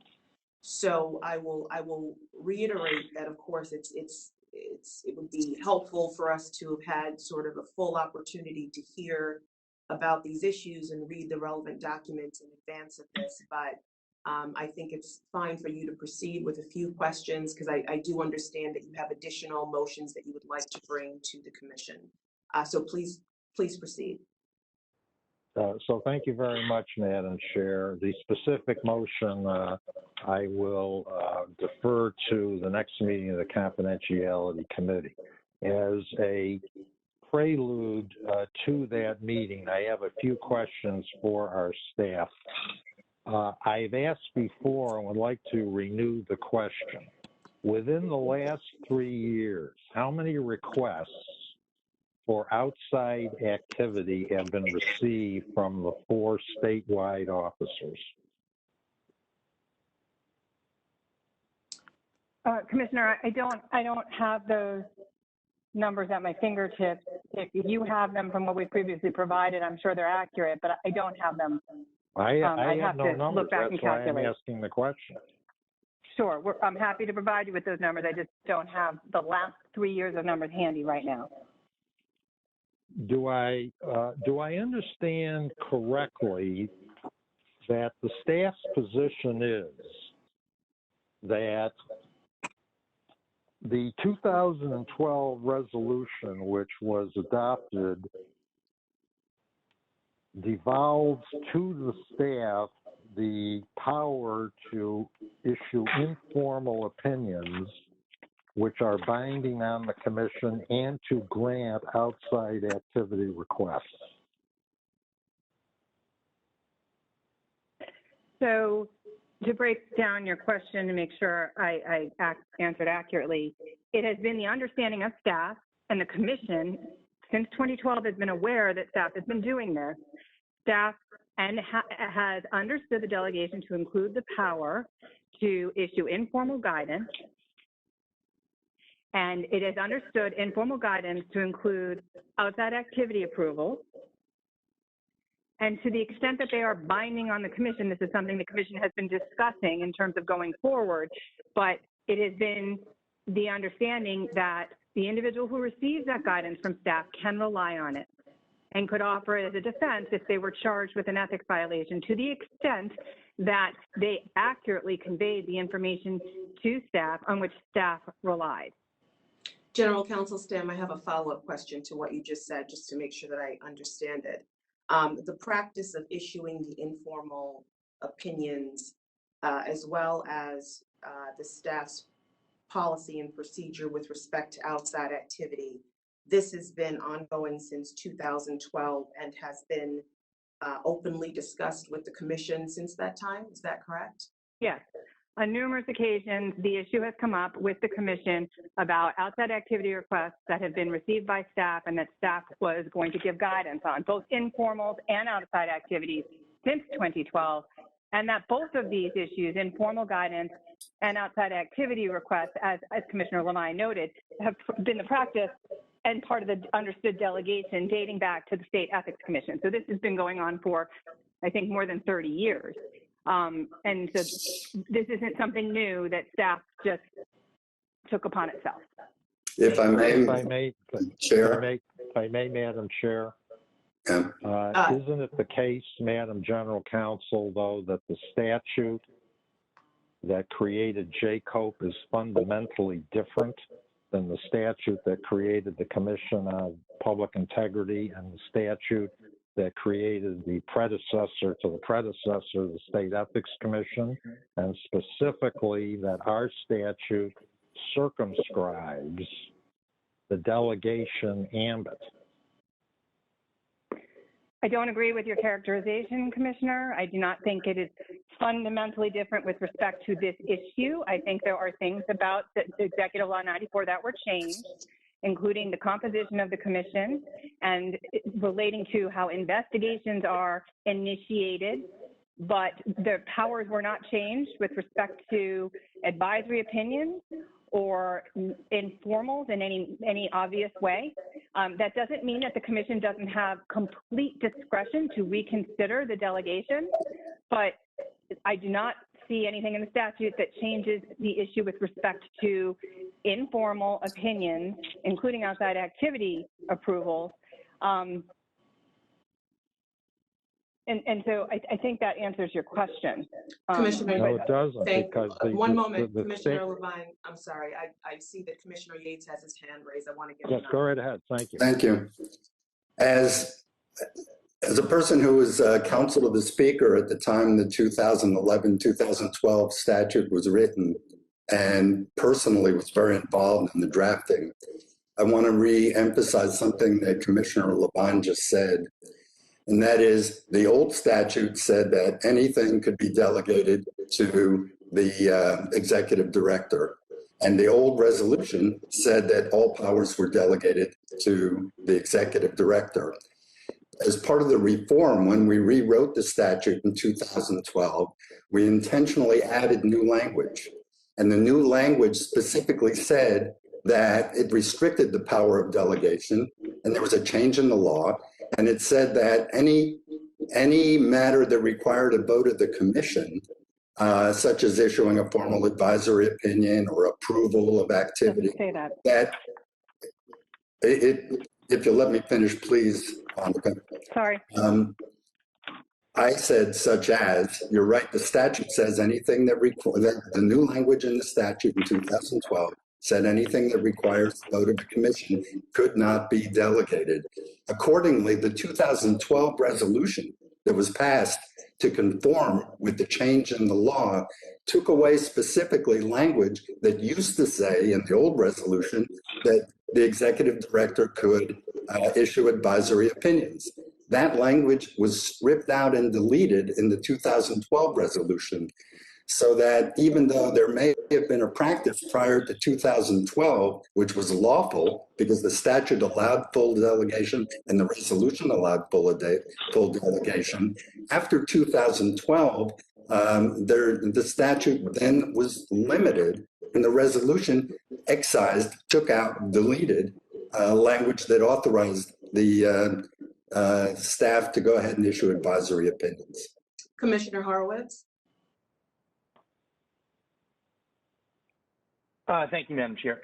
So I will reiterate that, of course, it would be helpful for us to have had sort of a full opportunity to hear about these issues and read the relevant documents in advance of this, but I think it's fine for you to proceed with a few questions because I do understand that you have additional motions that you would like to bring to the commission. So please proceed. So thank you very much, Madam Chair. The specific motion I will defer to the next meeting of the Confidentiality Committee. As a prelude to that meeting, I have a few questions for our staff. I've asked before and would like to renew the question. Within the last 3 years, how many requests for outside activity have been received from the 4 statewide officers? Commissioner, I don't have those numbers at my fingertips. If you have them from what we previously provided, I'm sure they're accurate, but I don't have them. I have no to numbers. look back That's and why calculate. I'm asking the question. Sure, I'm happy to provide you with those numbers. I just don't have the last 3 years of numbers handy right now. Do I understand correctly that the staff's position is that the 2012 resolution, which was adopted, devolves to the staff the power to issue informal opinions which are binding on the commission and to grant outside activity requests? So to break down your question to make sure I answered accurately, it has been the understanding of staff and the commission since 2012 has been aware that staff has been doing this. Staff has understood the delegation to include the power to issue informal guidance, and it has understood informal guidance to include outside activity approval. And to the extent that they are binding on the commission, this is something the commission has been discussing in terms of going forward, but it has been the understanding that the individual who receives that guidance from staff can rely on it and could offer it as a defense if they were charged with an ethics violation, to the extent that they accurately conveyed the information to staff on which staff relied. General Counsel Stam, I have a follow-up question to what you just said, just to make sure that I understand it. The practice of issuing the informal opinions, as well as the staff's policy and procedure with respect to outside activity, this has been ongoing since 2012 and has been openly discussed with the commission since that time. Is that correct? Yes. On numerous occasions, the issue has come up with the commission about outside activity requests that have been received by staff and that staff was going to give guidance on, both informals and outside activities, since 2012, and that both of these issues, informal guidance and outside activity requests, as Commissioner Levine noted, have been the practice and part of the understood delegation dating back to the State Ethics Commission. So this has been going on for, I think, more than 30 years. And so this isn't something new that staff just took upon itself. If I may, Chair. If I may, Madam Chair. Isn't it the case, Madam General Counsel, though, that the statute that created JCOPE is fundamentally different than the statute that created the Commission on Public Integrity and the statute that created the predecessor to the predecessor, the State Ethics Commission, and specifically that our statute circumscribes the delegation ambit? I don't agree with your characterization, Commissioner. I do not think it is fundamentally different with respect to this issue. I think there are things about the Executive Law 94 that were changed, including the composition of the commission and relating to how investigations are initiated, but the powers were not changed with respect to advisory opinions or informals in any obvious way. That doesn't mean that the commission doesn't have complete discretion to reconsider the delegation, but I do not see anything in the statute that changes the issue with respect to informal opinions, including outside activity approvals. And so I think that answers your question. Commissioner, no, it doesn't, because one moment, Commissioner Levine, I'm sorry. I see that Commissioner Yates has his hand raised. I want to get Yes, go right ahead. Thank you. Thank you. As a person who was counsel to the Speaker at the time the 2011-2012 statute was written, and personally was very involved in the drafting, I want to re-emphasize something that Commissioner Levine just said. And that is, the old statute said that anything could be delegated to the executive director. And the old resolution said that all powers were delegated to the executive director. As part of the reform, when we rewrote the statute in 2012, we intentionally added new language. And the new language specifically said that it restricted the power of delegation, and there was a change in the law. And it said that any matter that required a vote of the commission, such as issuing a formal advisory opinion or approval of activity, if you'll let me finish, please, Monica. Sorry. I said such as, you're right, the statute says anything that the new language in the statute in 2012 said anything that requires the vote of the commission could not be delegated. Accordingly, the 2012 resolution that was passed to conform with the change in the law took away specifically language that used to say in the old resolution that the executive director could issue advisory opinions. That language was stripped out and deleted in the 2012 resolution, so that even though there may have been a practice prior to 2012, which was lawful because the statute allowed full delegation and the resolution allowed full delegation, after 2012, the statute then was limited and the resolution excised, took out, deleted language that authorized the staff to go ahead and issue advisory opinions. Commissioner Horowitz. Thank you, Madam Chair.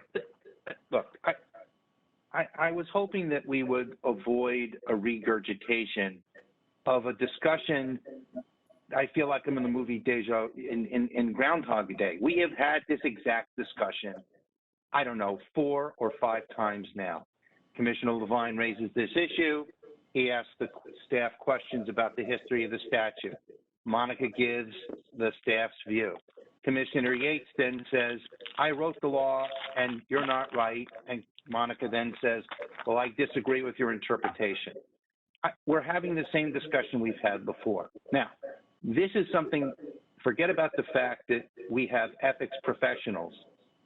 Look, I was hoping that we would avoid a regurgitation of a discussion. I feel like I'm in the movie in Groundhog Day. We have had this exact discussion, I don't know, 4 or 5 times now. Commissioner Levine raises this issue. He asks the staff questions about the history of the statute. Monica gives the staff's view. Commissioner Yates then says, I wrote the law and you're not right. And Monica then says, well, I disagree with your interpretation. We're having the same discussion we've had before. Now, this is something, forget about the fact that we have ethics professionals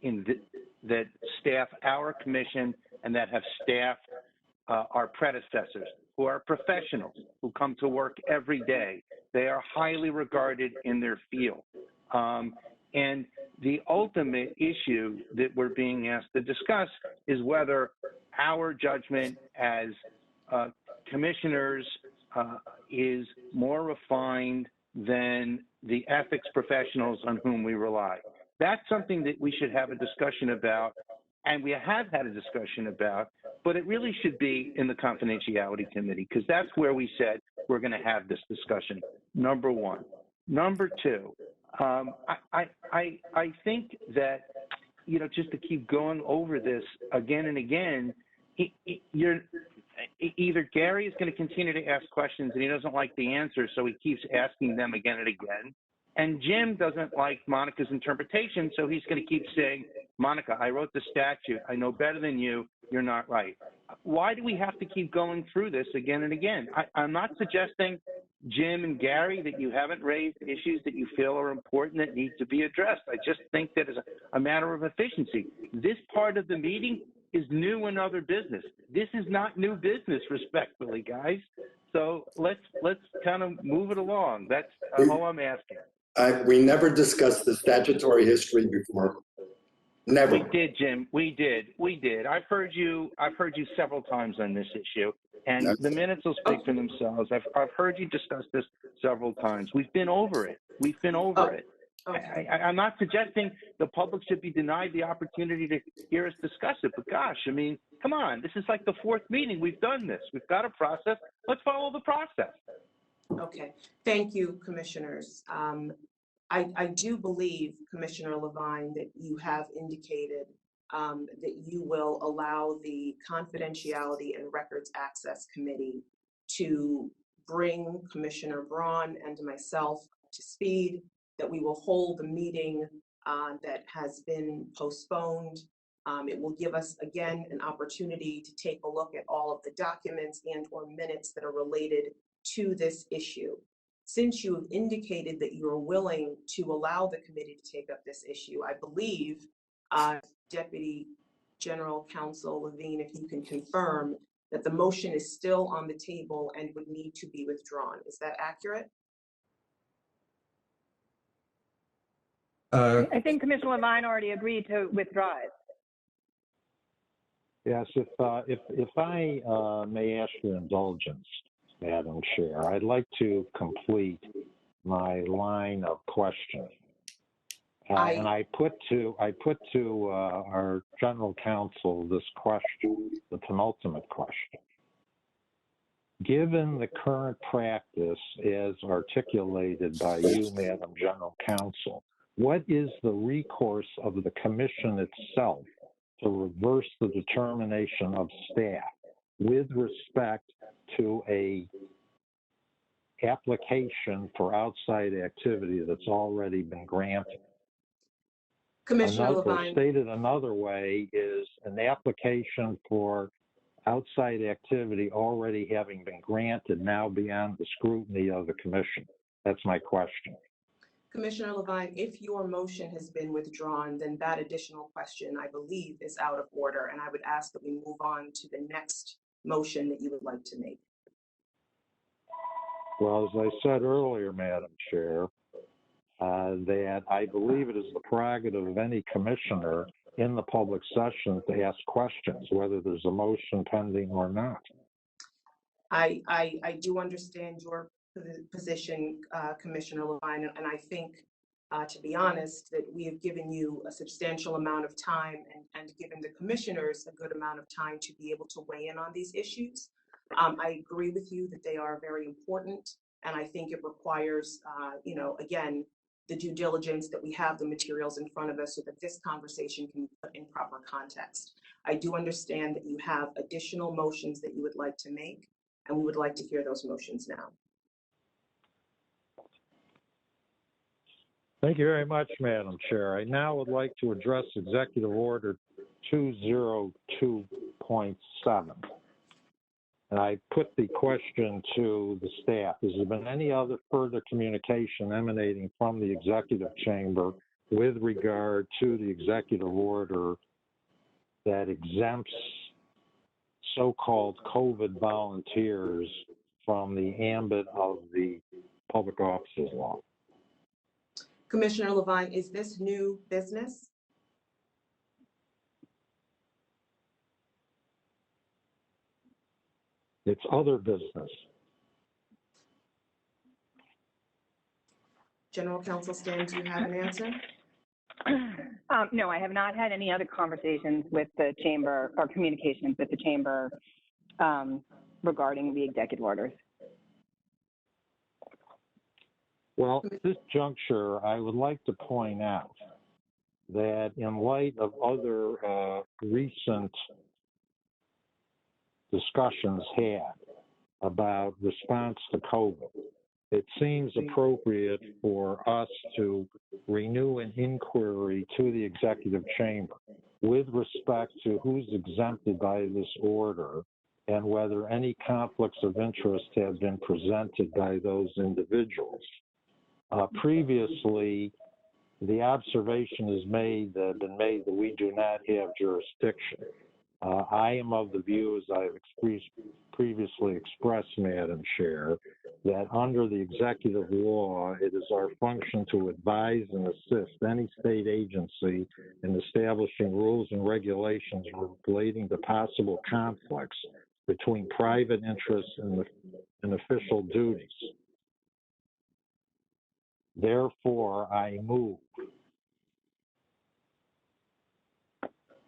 that staff our commission and that have staffed our predecessors, who are professionals, who come to work every day. They are highly regarded in their field. And the ultimate issue that we're being asked to discuss is whether our judgment as commissioners is more refined than the ethics professionals on whom we rely. That's something that we should have a discussion about, and we have had a discussion about but it really should be in the confidentiality committee because that's where we said we're going to have this discussion. Number one. Number two, I think that, you know, just to keep going over this again and again, either Gary is going to continue to ask questions and he doesn't like the answers, so he keeps asking them again and again. And Jim doesn't like Monica's interpretation, so he's going to keep saying, Monica, I wrote the statute. I know better than you. You're not right. Why do we have to keep going through this again and again? I'm not suggesting, Jim and Gary, that you haven't raised issues that you feel are important that need to be addressed. I just think that as a matter of efficiency, this part of the meeting is new and other business. This is not new business, respectfully, guys. So let's kind of move it along. That's all I'm asking. We never discussed the statutory history before. Never. We did, Jim. We did. I've heard you several times on this issue, and the minutes will speak for themselves. I've heard you discuss this several times. We've been over it. Okay. I'm not suggesting the public should be denied the opportunity to hear us discuss it, but gosh, I mean, come on. This is like the fourth meeting. We've done this. We've got a process. Let's follow the process. Okay. Thank you, commissioners. I do believe, Commissioner Levine, that you have indicated that you will allow the Confidentiality and Records Access Committee to bring Commissioner Braun and myself to speed, that we will hold the meeting that has been postponed. It will give us, again, an opportunity to take a look at all of the documents and/or minutes that are related to this issue. Since you have indicated that you are willing to allow the committee to take up this issue, I believe, Deputy General Counsel Levine, if you can confirm that the motion is still on the table and would need to be withdrawn. Is that accurate? I think Commissioner Levine already agreed to withdraw it. Yes, if I may ask your indulgence, Madam Chair, I'd like to complete my line of questioning. And I put to our general counsel this question, the penultimate question. Given the current practice as articulated by you, Madam General Counsel, what is the recourse of the commission itself to reverse the determination of staff with respect to a application for outside activity that's already been granted? Commissioner Levine. Stated another way is an application for outside activity already having been granted now beyond the scrutiny of the commission. That's my question. Commissioner Levine, if your motion has been withdrawn, then that additional question, I believe, is out of order, and I would ask that we move on to the next motion that you would like to make. Well, as I said earlier, Madam Chair, that I believe it is the prerogative of any commissioner in the public session to ask questions, whether there's a motion pending or not. I do understand your position, Commissioner Levine, and I think, to be honest, that we have given you a substantial amount of time and given the commissioners a good amount of time to be able to weigh in on these issues. I agree with you that they are very important, and I think it requires, again, the due diligence that we have the materials in front of us so that this conversation can be put in proper context. I do understand that you have additional motions that you would like to make, and we would like to hear those motions now. Thank you very much, Madam Chair. I now would like to address Executive Order 202.7. And I put the question to the staff. Has there been any other further communication emanating from the executive chamber with regard to the executive order that exempts so-called COVID volunteers from the ambit of the public offices law? Commissioner Levine, is this new business? It's other business. General Counsel Stan, do you have an answer? No, I have not had any other conversations with the chamber or communications with the chamber regarding the executive orders. Well, at this juncture, I would like to point out that in light of other recent discussions had about response to COVID, it seems appropriate for us to renew an inquiry to the executive chamber with respect to who's exempted by this order and whether any conflicts of interest have been presented by those individuals. Previously, the observation has been made that we do not have jurisdiction. I am of the view, as I've previously expressed, Madam Chair, that under the executive law, it is our function to advise and assist any state agency in establishing rules and regulations relating to possible conflicts between private interests and official duties. Therefore, I move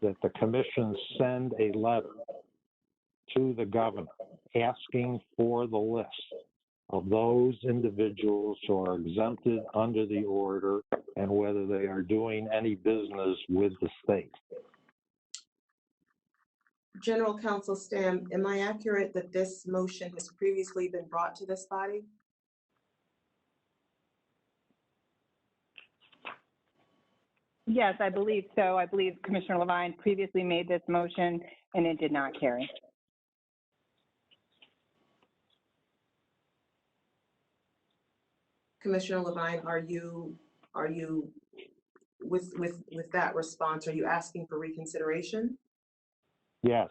that the commission send a letter to the governor asking for the list of those individuals who are exempted under the order and whether they are doing any business with the state. General Counsel Stam, am I accurate that this motion has previously been brought to this body? Yes, I believe so. I believe Commissioner Levine previously made this motion and it did not carry. Commissioner Levine, are you with that response, are you asking for reconsideration? Yes.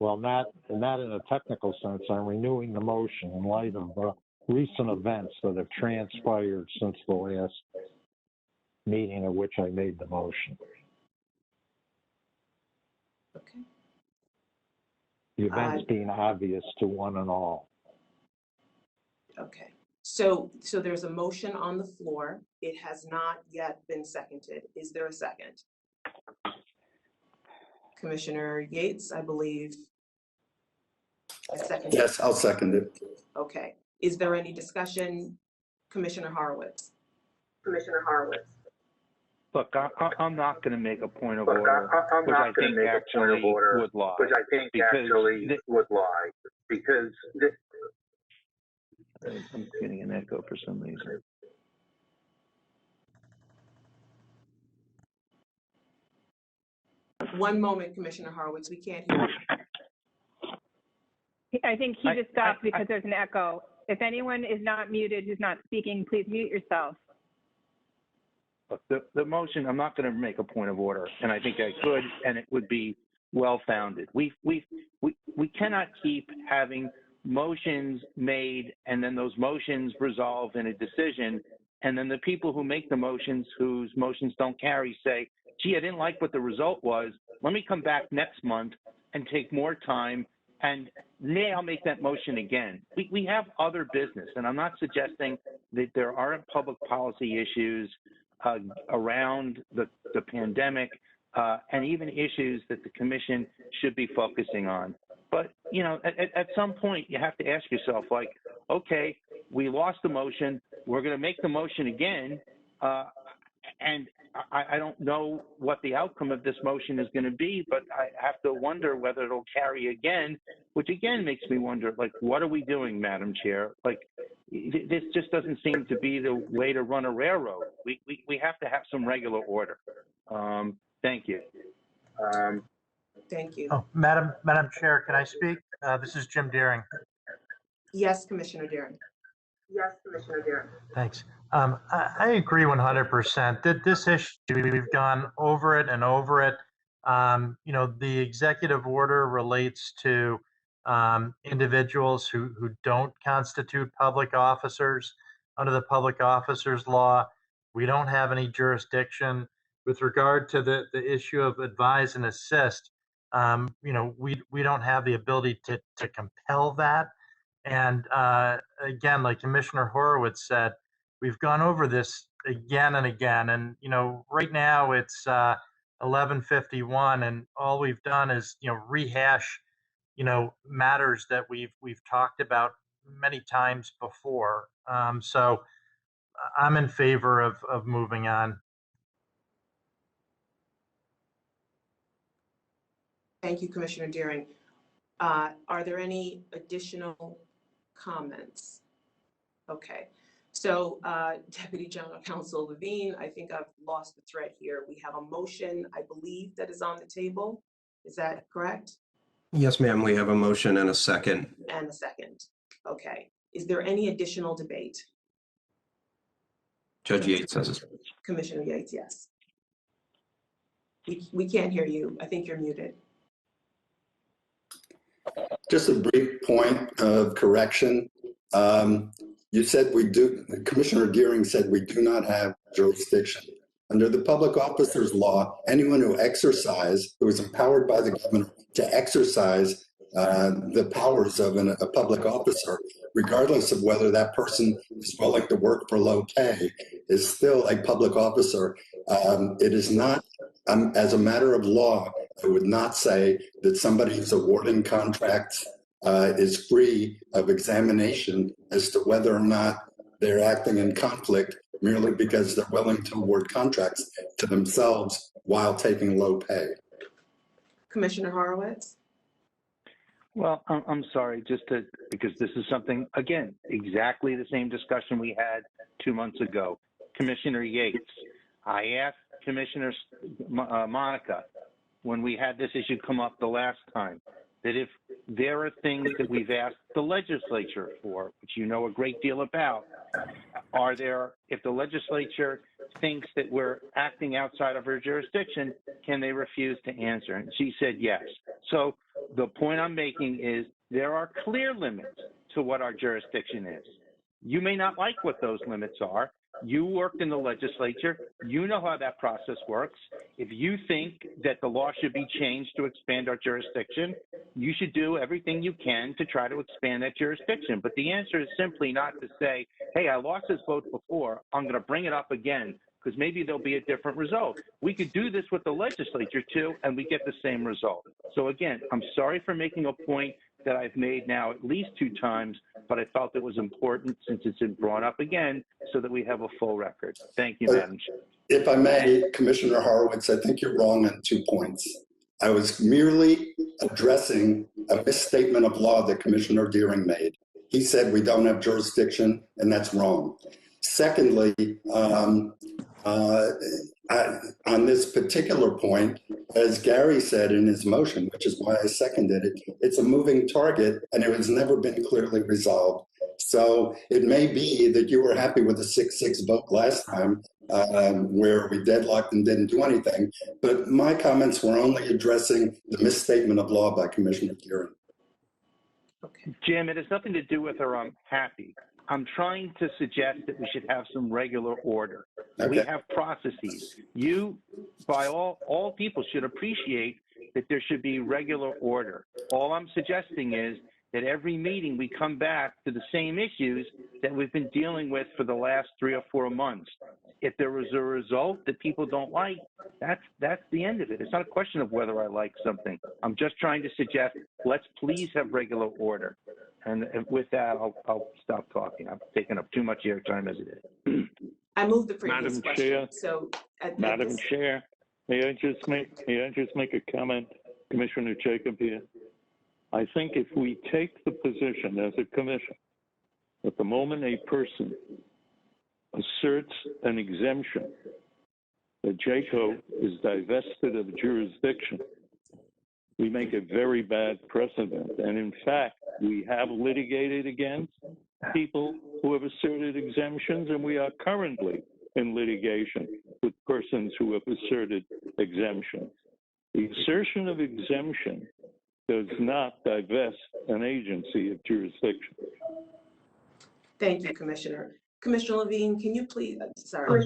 Well, not in a technical sense. I'm renewing the motion in light of recent events that have transpired since the last meeting at which I made the motion. Okay. The events being obvious to one and all. Okay. So there's a motion on the floor. It has not yet been seconded. Is there a second? Commissioner Yates, I believe. Yes, I'll second it. Okay. Is there any discussion? Commissioner Horowitz. Commissioner Horowitz. Look, I'm not going to make a point of order, which I think actually would lie. Because I'm getting an echo for some reason. One moment, Commissioner Horowitz. We can't hear you. I think he just stopped because there's an echo. If anyone is not muted who's not speaking, please mute yourself. The motion, I'm not going to make a point of order, and I think I could, and it would be well-founded. We cannot keep having motions made and then those motions resolve in a decision, and then the people who make the motions, whose motions don't carry, say, gee, I didn't like what the result was. Let me come back next month and take more time, and I'll make that motion again. We have other business, and I'm not suggesting that there aren't public policy issues around the pandemic and even issues that the commission should be focusing on. But, you know, at some point you have to ask yourself, like, okay, we lost the motion. We're going to make the motion again. And I don't know what the outcome of this motion is going to be, but I have to wonder whether it'll carry again, which again makes me wonder, like, what are we doing, Madam Chair? Like, this just doesn't seem to be the way to run a railroad. We have to have some regular order. Thank you. Thank you. Oh, Madam Chair, can I speak? This is Jim Deering. Yes, Commissioner Deering. Yes, Commissioner Deering. Thanks. I agree 100%. This issue, we've gone over it and over it. You know, the executive order relates to individuals who don't constitute public officers under the public officers law. We don't have any jurisdiction with regard to the issue of advise and assist. You know, we don't have the ability to compel that. And again, like Commissioner Horowitz said, we've gone over this again and again. And, right now it's 11:51, and all we've done is, rehash, matters that we've talked about many times before. So I'm in favor of moving on. Thank you, Commissioner Deering. Are there any additional comments? Okay. So Deputy General Counsel Levine, I think I've lost the thread here. We have a motion, I believe, that is on the table. Is that correct? Yes, ma'am. We have a motion and a second. And a second. Okay. Is there any additional debate? Judge Yates says. Commissioner Yates, yes. We can't hear you. I think you're muted. Just a brief point of correction. You said we do, Commissioner Deering said we do not have jurisdiction. Under the Public Officers Law, anyone who is empowered by the governor to exercise the powers of a public officer, regardless of whether that person is willing to work for low pay, is still a public officer. It is not, as a matter of law, I would not say that somebody who's awarding contracts is free of examination as to whether or not they're acting in conflict merely because they're willing to award contracts to themselves while taking low pay. Commissioner Horowitz? Well, I'm sorry, because this is something, again, exactly the same discussion we had 2 months ago. Commissioner Yates, I asked Commissioner Monica when we had this issue come up the last time, that if there are things that we've asked the legislature for, which you know a great deal about, if the legislature thinks that we're acting outside of her jurisdiction, can they refuse to answer? And she said yes. So the point I'm making is there are clear limits to what our jurisdiction is. You may not like what those limits are. You worked in the legislature. You know how that process works. If you think that the law should be changed to expand our jurisdiction, you should do everything you can to try to expand that jurisdiction. But the answer is simply not to say, hey, I lost this vote before. I'm going to bring it up again because maybe there'll be a different result. We could do this with the legislature too, and we get the same result. So again, I'm sorry for making a point that I've made now at least 2 times, but I felt it was important since it's been brought up again so that we have a full record. Thank you, Madam Chair. If I may, Commissioner Horowitz, I think you're wrong on 2 points. I was merely addressing a misstatement of law that Commissioner Deering made. He said we don't have jurisdiction, and that's wrong. Secondly, on this particular point, as Gary said in his motion, which is why I seconded it, it's a moving target and it has never been clearly resolved. So it may be that you were happy with the 6-6 vote last time where we deadlocked and didn't do anything, but my comments were only addressing the misstatement of law by Commissioner Deering. Okay. Jim, it has nothing to do with her I'm happy. I'm trying to suggest that we should have some regular order. Okay. We have processes. You, by all people, should appreciate that there should be regular order. All I'm suggesting is that every meeting we come back to the same issues that we've been dealing with for the last 3 or 4 months. If there was a result that people don't like, that's the end of it. It's not a question of whether I like something. I'm just trying to suggest, let's please have regular order. And with that, I'll stop talking. I've taken up too much airtime as it is. I moved the previous Madam question. Chair, So Madam Chair, may I just make a comment, Commissioner Jacob here? I think if we take the position as a commission that the moment a person asserts an exemption, that JACO is divested of jurisdiction, we make a very bad precedent. And in fact, we have litigated against people who have asserted exemptions, and we are currently in litigation with persons who have asserted exemptions. The assertion of exemption does not divest an agency of jurisdiction. Thank you, Commissioner. Commissioner Levine, can you please, Deputy General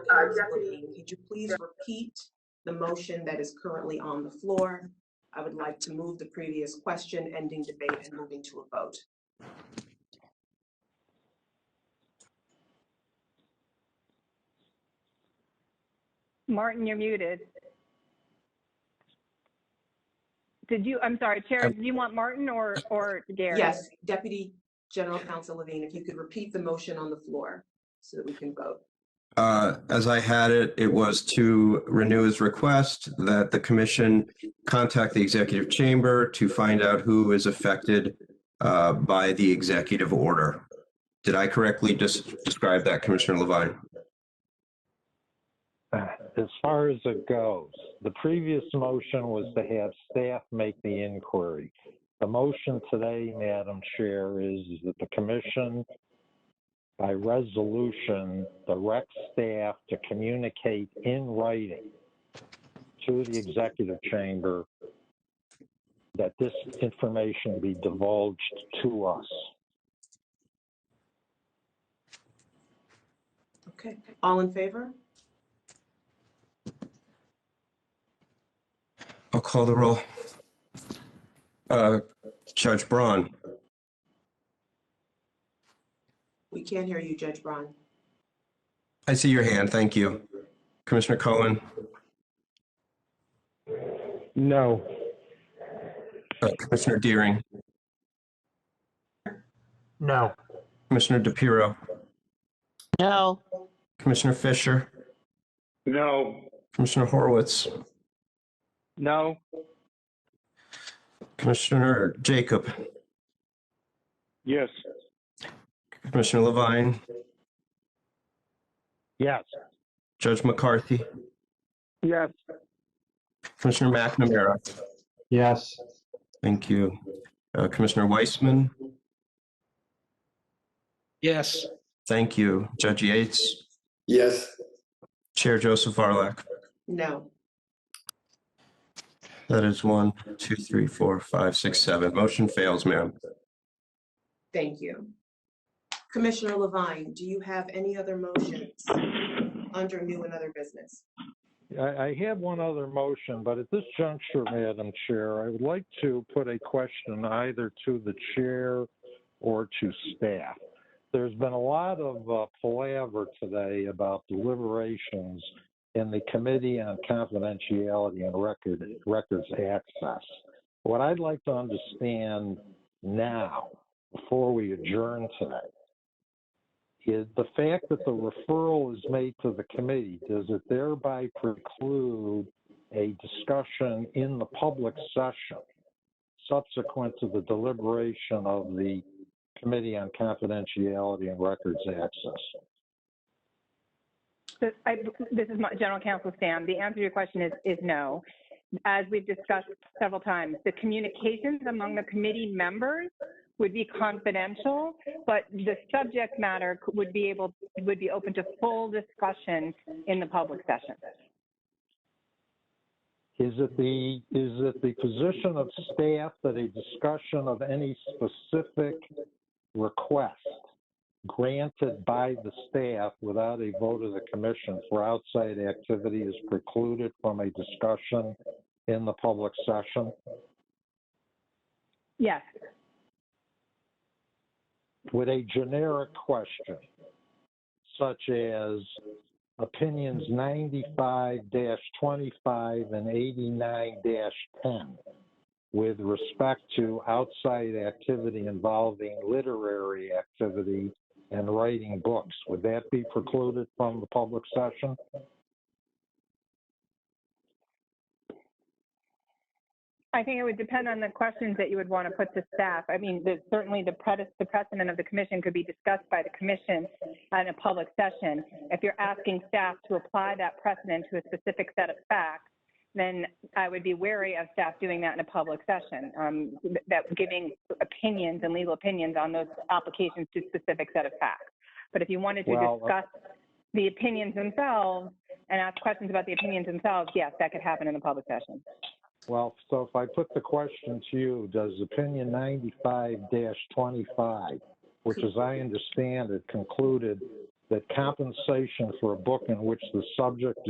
Counsel Levine, could you please repeat the motion that is currently on the floor? I would like to move the previous question, ending debate and moving to a vote. Martin, you're muted. I'm sorry, Chair, did you want Martin or Gary? Yes, Deputy General Counsel Levine, if you could repeat the motion on the floor so that we can vote. As I had it, it was to renew his request that the commission contact the executive chamber to find out who is affected by the executive order. Did I correctly describe that, Commissioner Levine? As far as it goes, the previous motion was to have staff make the inquiry. The motion today, Madam Chair, is that the commission, by resolution, directs staff to communicate in writing to the executive chamber that this information be divulged to us. Okay, all in favor? I'll call the roll. Judge Braun. We can't hear you, Judge Braun. I see your hand. Thank you. Commissioner Cohen. No. Commissioner Deering. No. Commissioner DePiero. No. Commissioner Fisher. No. Commissioner Horowitz. No. Commissioner Jacob. Yes. Commissioner Levine. Yes. Judge McCarthy. Yes. Commissioner McNamara. Yes. Thank you. Commissioner Weissman. Yes. Thank you. Judge Yates. Yes. Chair Joseph Varlak. No. That is 1, 2, 3, 4, 5, 6, 7. Motion fails, ma'am. Thank you. Commissioner Levine, do you have any other motions under new and other business? I have one other motion, but at this juncture, Madam Chair, I would like to put a question either to the chair or to staff. There's been a lot of palaver today about deliberations in the Committee on Confidentiality and Records Access. What I'd like to understand now, before we adjourn today, is the fact that the referral is made to the committee, does it thereby preclude a discussion in the public session subsequent to the deliberation of the Committee on Confidentiality and Records Access? This is my General Counsel Sam. The answer to your question is no. As we've discussed several times, the communications among the committee members would be confidential, but the subject matter would be open to full discussion in the public session. Is it the position of staff that a discussion of any specific request granted by the staff without a vote of the commission for outside activity is precluded from a discussion in the public session? Yes. With a generic question, such as opinions 95-25 and 89-10, with respect to outside activity involving literary activity and writing books, would that be precluded from the public session? I think it would depend on the questions that you would want to put to staff. I mean, certainly the precedent of the commission could be discussed by the commission in a public session. If you're asking staff to apply that precedent to a specific set of facts, then I would be wary of staff doing that in a public session, that giving opinions and legal opinions on those applications to a specific set of facts. But if you wanted to discuss the opinions themselves and ask questions about the opinions themselves, yes, that could happen in a public session. Well, so if I put the question to you, does opinion 95-25, which as I understand it concluded that compensation for a book in which the subject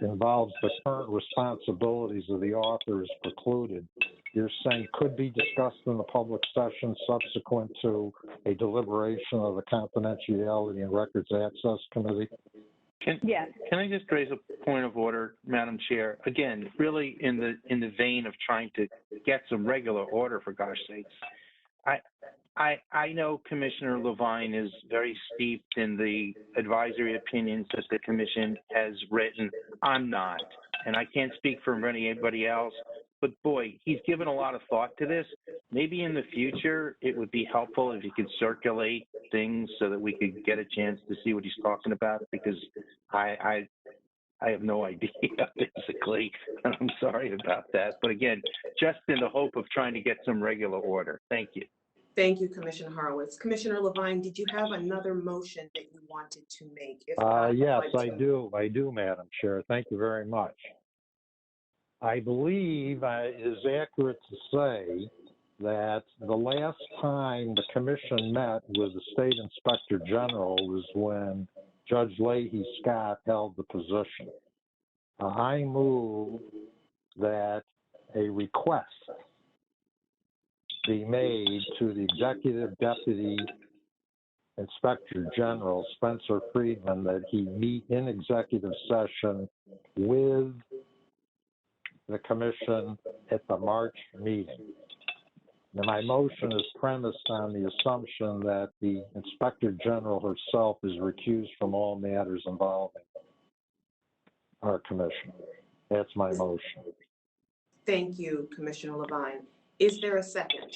involves the current responsibilities of the author is precluded, you're saying could be discussed in the public session subsequent to a deliberation of the Confidentiality and Records Access Committee? Yes. Can I just raise a point of order, Madam Chair? Again, really in the vein of trying to get some regular order, for gosh sakes. I know Commissioner Levine is very steeped in the advisory opinions that the commission has written. I'm not, and I can't speak for anybody else. But boy, he's given a lot of thought to this. Maybe in the future, it would be helpful if he could circulate things so that we could get a chance to see what he's talking about, because I have no idea, basically, and I'm sorry about that. But again, just in the hope of trying to get some regular order. Thank you. Thank you, Commissioner Horowitz. Commissioner Levine, did you have another motion that you wanted to make? If not, Yes, I do. I do, Madam Chair. Thank you very much. I believe it is accurate to say that the last time the commission met with the State Inspector General was when Judge Leahy Scott held the position. I move that a request be made to the Executive Deputy Inspector General, Spencer Friedman, that he meet in executive session with the commission at the March meeting. Now, my motion is premised on the assumption that the Inspector General herself is recused from all matters involving our commission. That's my motion. Thank you, Commissioner Levine. Is there a second?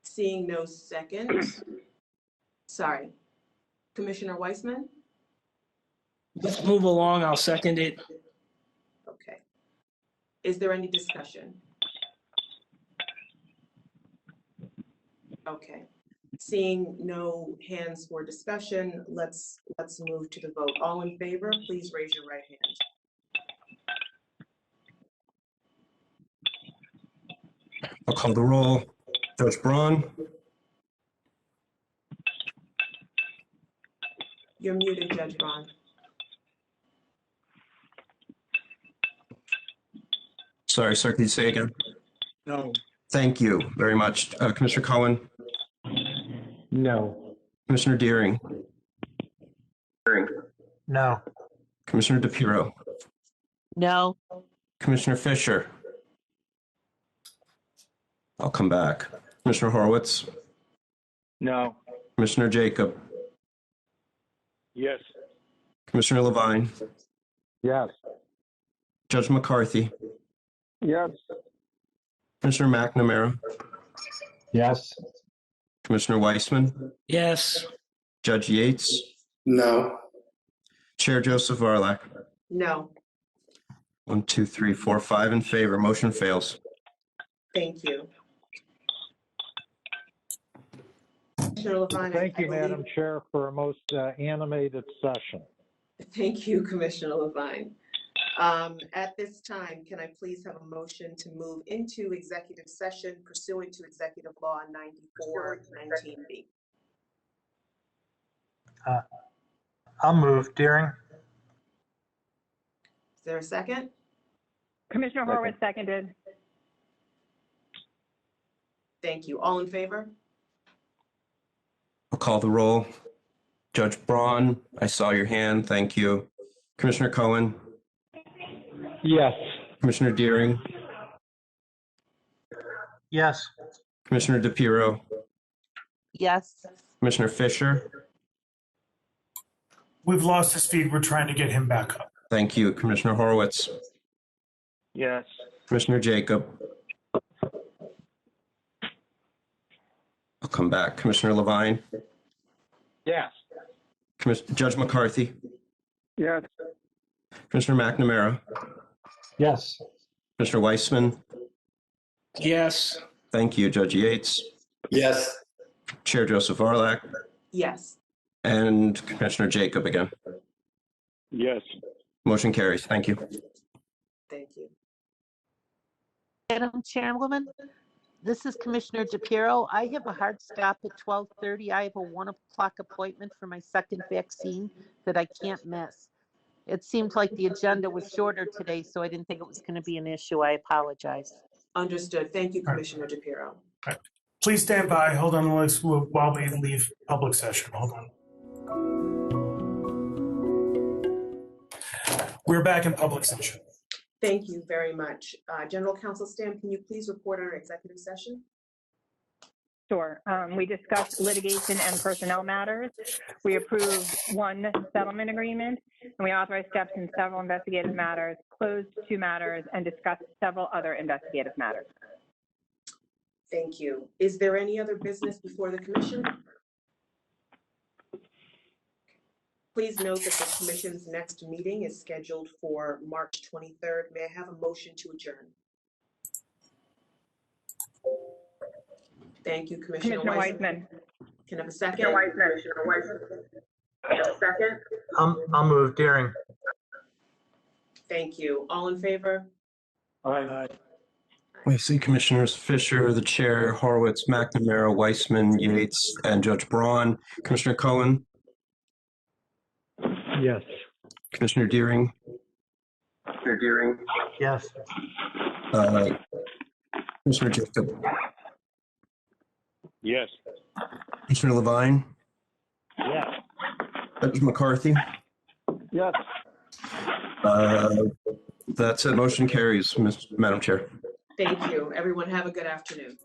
Seeing no second. Sorry. Commissioner Weissman? Let's move along. I'll second it. Okay. Is there any discussion? Okay. Seeing no hands for discussion, let's move to the vote. All in favor, please raise your right hand. I'll call the roll. Judge Braun. You're muted, Judge Braun. Sorry, sir, can you say again? No. Thank you very much. Commissioner Cohen? No. Commissioner Deering? No. Commissioner DePiero? No. Commissioner Fisher? I'll come back. Commissioner Horowitz? No. Commissioner Jacob? Yes. Commissioner Levine? Yes. Judge McCarthy? Yes. Commissioner McNamara? Yes. Commissioner Weissman? Yes. Judge Yates? No. Chair Joseph Varlak? No. 1, 2, 3, 4, 5 in favor. Motion fails. Thank you. Commissioner Levine, Thank you, I believe... Madam Chair, for a most animated session. Thank you, Commissioner Levine. At this time, can I please have a motion to move into executive session pursuant to Executive Law 9419B? I'll move. Deering? Is there a second? Commissioner Horowitz seconded. Thank you. All in favor? I'll call the roll. Judge Braun, I saw your hand. Thank you. Commissioner Cohen? Yes. Commissioner Deering? Yes. Commissioner DePiero? Yes. Commissioner Fisher? We've lost his feed. We're trying to get him back up. Thank you. Commissioner Horowitz? Yes. Commissioner Jacob? I'll come back. Commissioner Levine? Yes. Judge McCarthy? Yes. Commissioner McNamara? Yes. Commissioner Weissman? Yes. Thank you. Judge Yates? Yes. Chair Joseph Varlak? Yes. And Commissioner Jacob again. Yes. Motion carries. Thank you. Thank you. Madam Chairwoman, this is Commissioner DePiero. I have a hard stop at 12:30. I have a 1 o'clock appointment for my second vaccine that I can't miss. It seemed like the agenda was shorter today, so I didn't think it was going to be an issue. I apologize. Understood. Thank you, Commissioner DePiero. Please stand by. Hold on while we leave public session. Hold on. We're back in public session. Thank you very much. General Counsel Stam, can you please report on our executive session? Sure. We discussed litigation and personnel matters. We approved one settlement agreement, and we authorized steps in several investigative matters, closed 2 matters, and discussed several other investigative matters. Thank you. Is there any other business before the commission? Please note that the commission's next meeting is scheduled for March 23rd. May I have a motion to adjourn? Thank you, Commissioner Weissman. Can I have a second? Commissioner Weissman. Second? I'll move, Deering. Thank you. All in favor? Aye. I see Commissioners Fisher, the chair, Horowitz, McNamara, Weissman, Yates, and Judge Braun. Commissioner Cohen? Yes. Commissioner Deering? Commissioner Deering? Yes. Commissioner Jacob? Yes. Commissioner Levine? Yes. Judge McCarthy? Yes. That's it. Motion carries, Madam Chair. Thank you. Everyone have a good afternoon.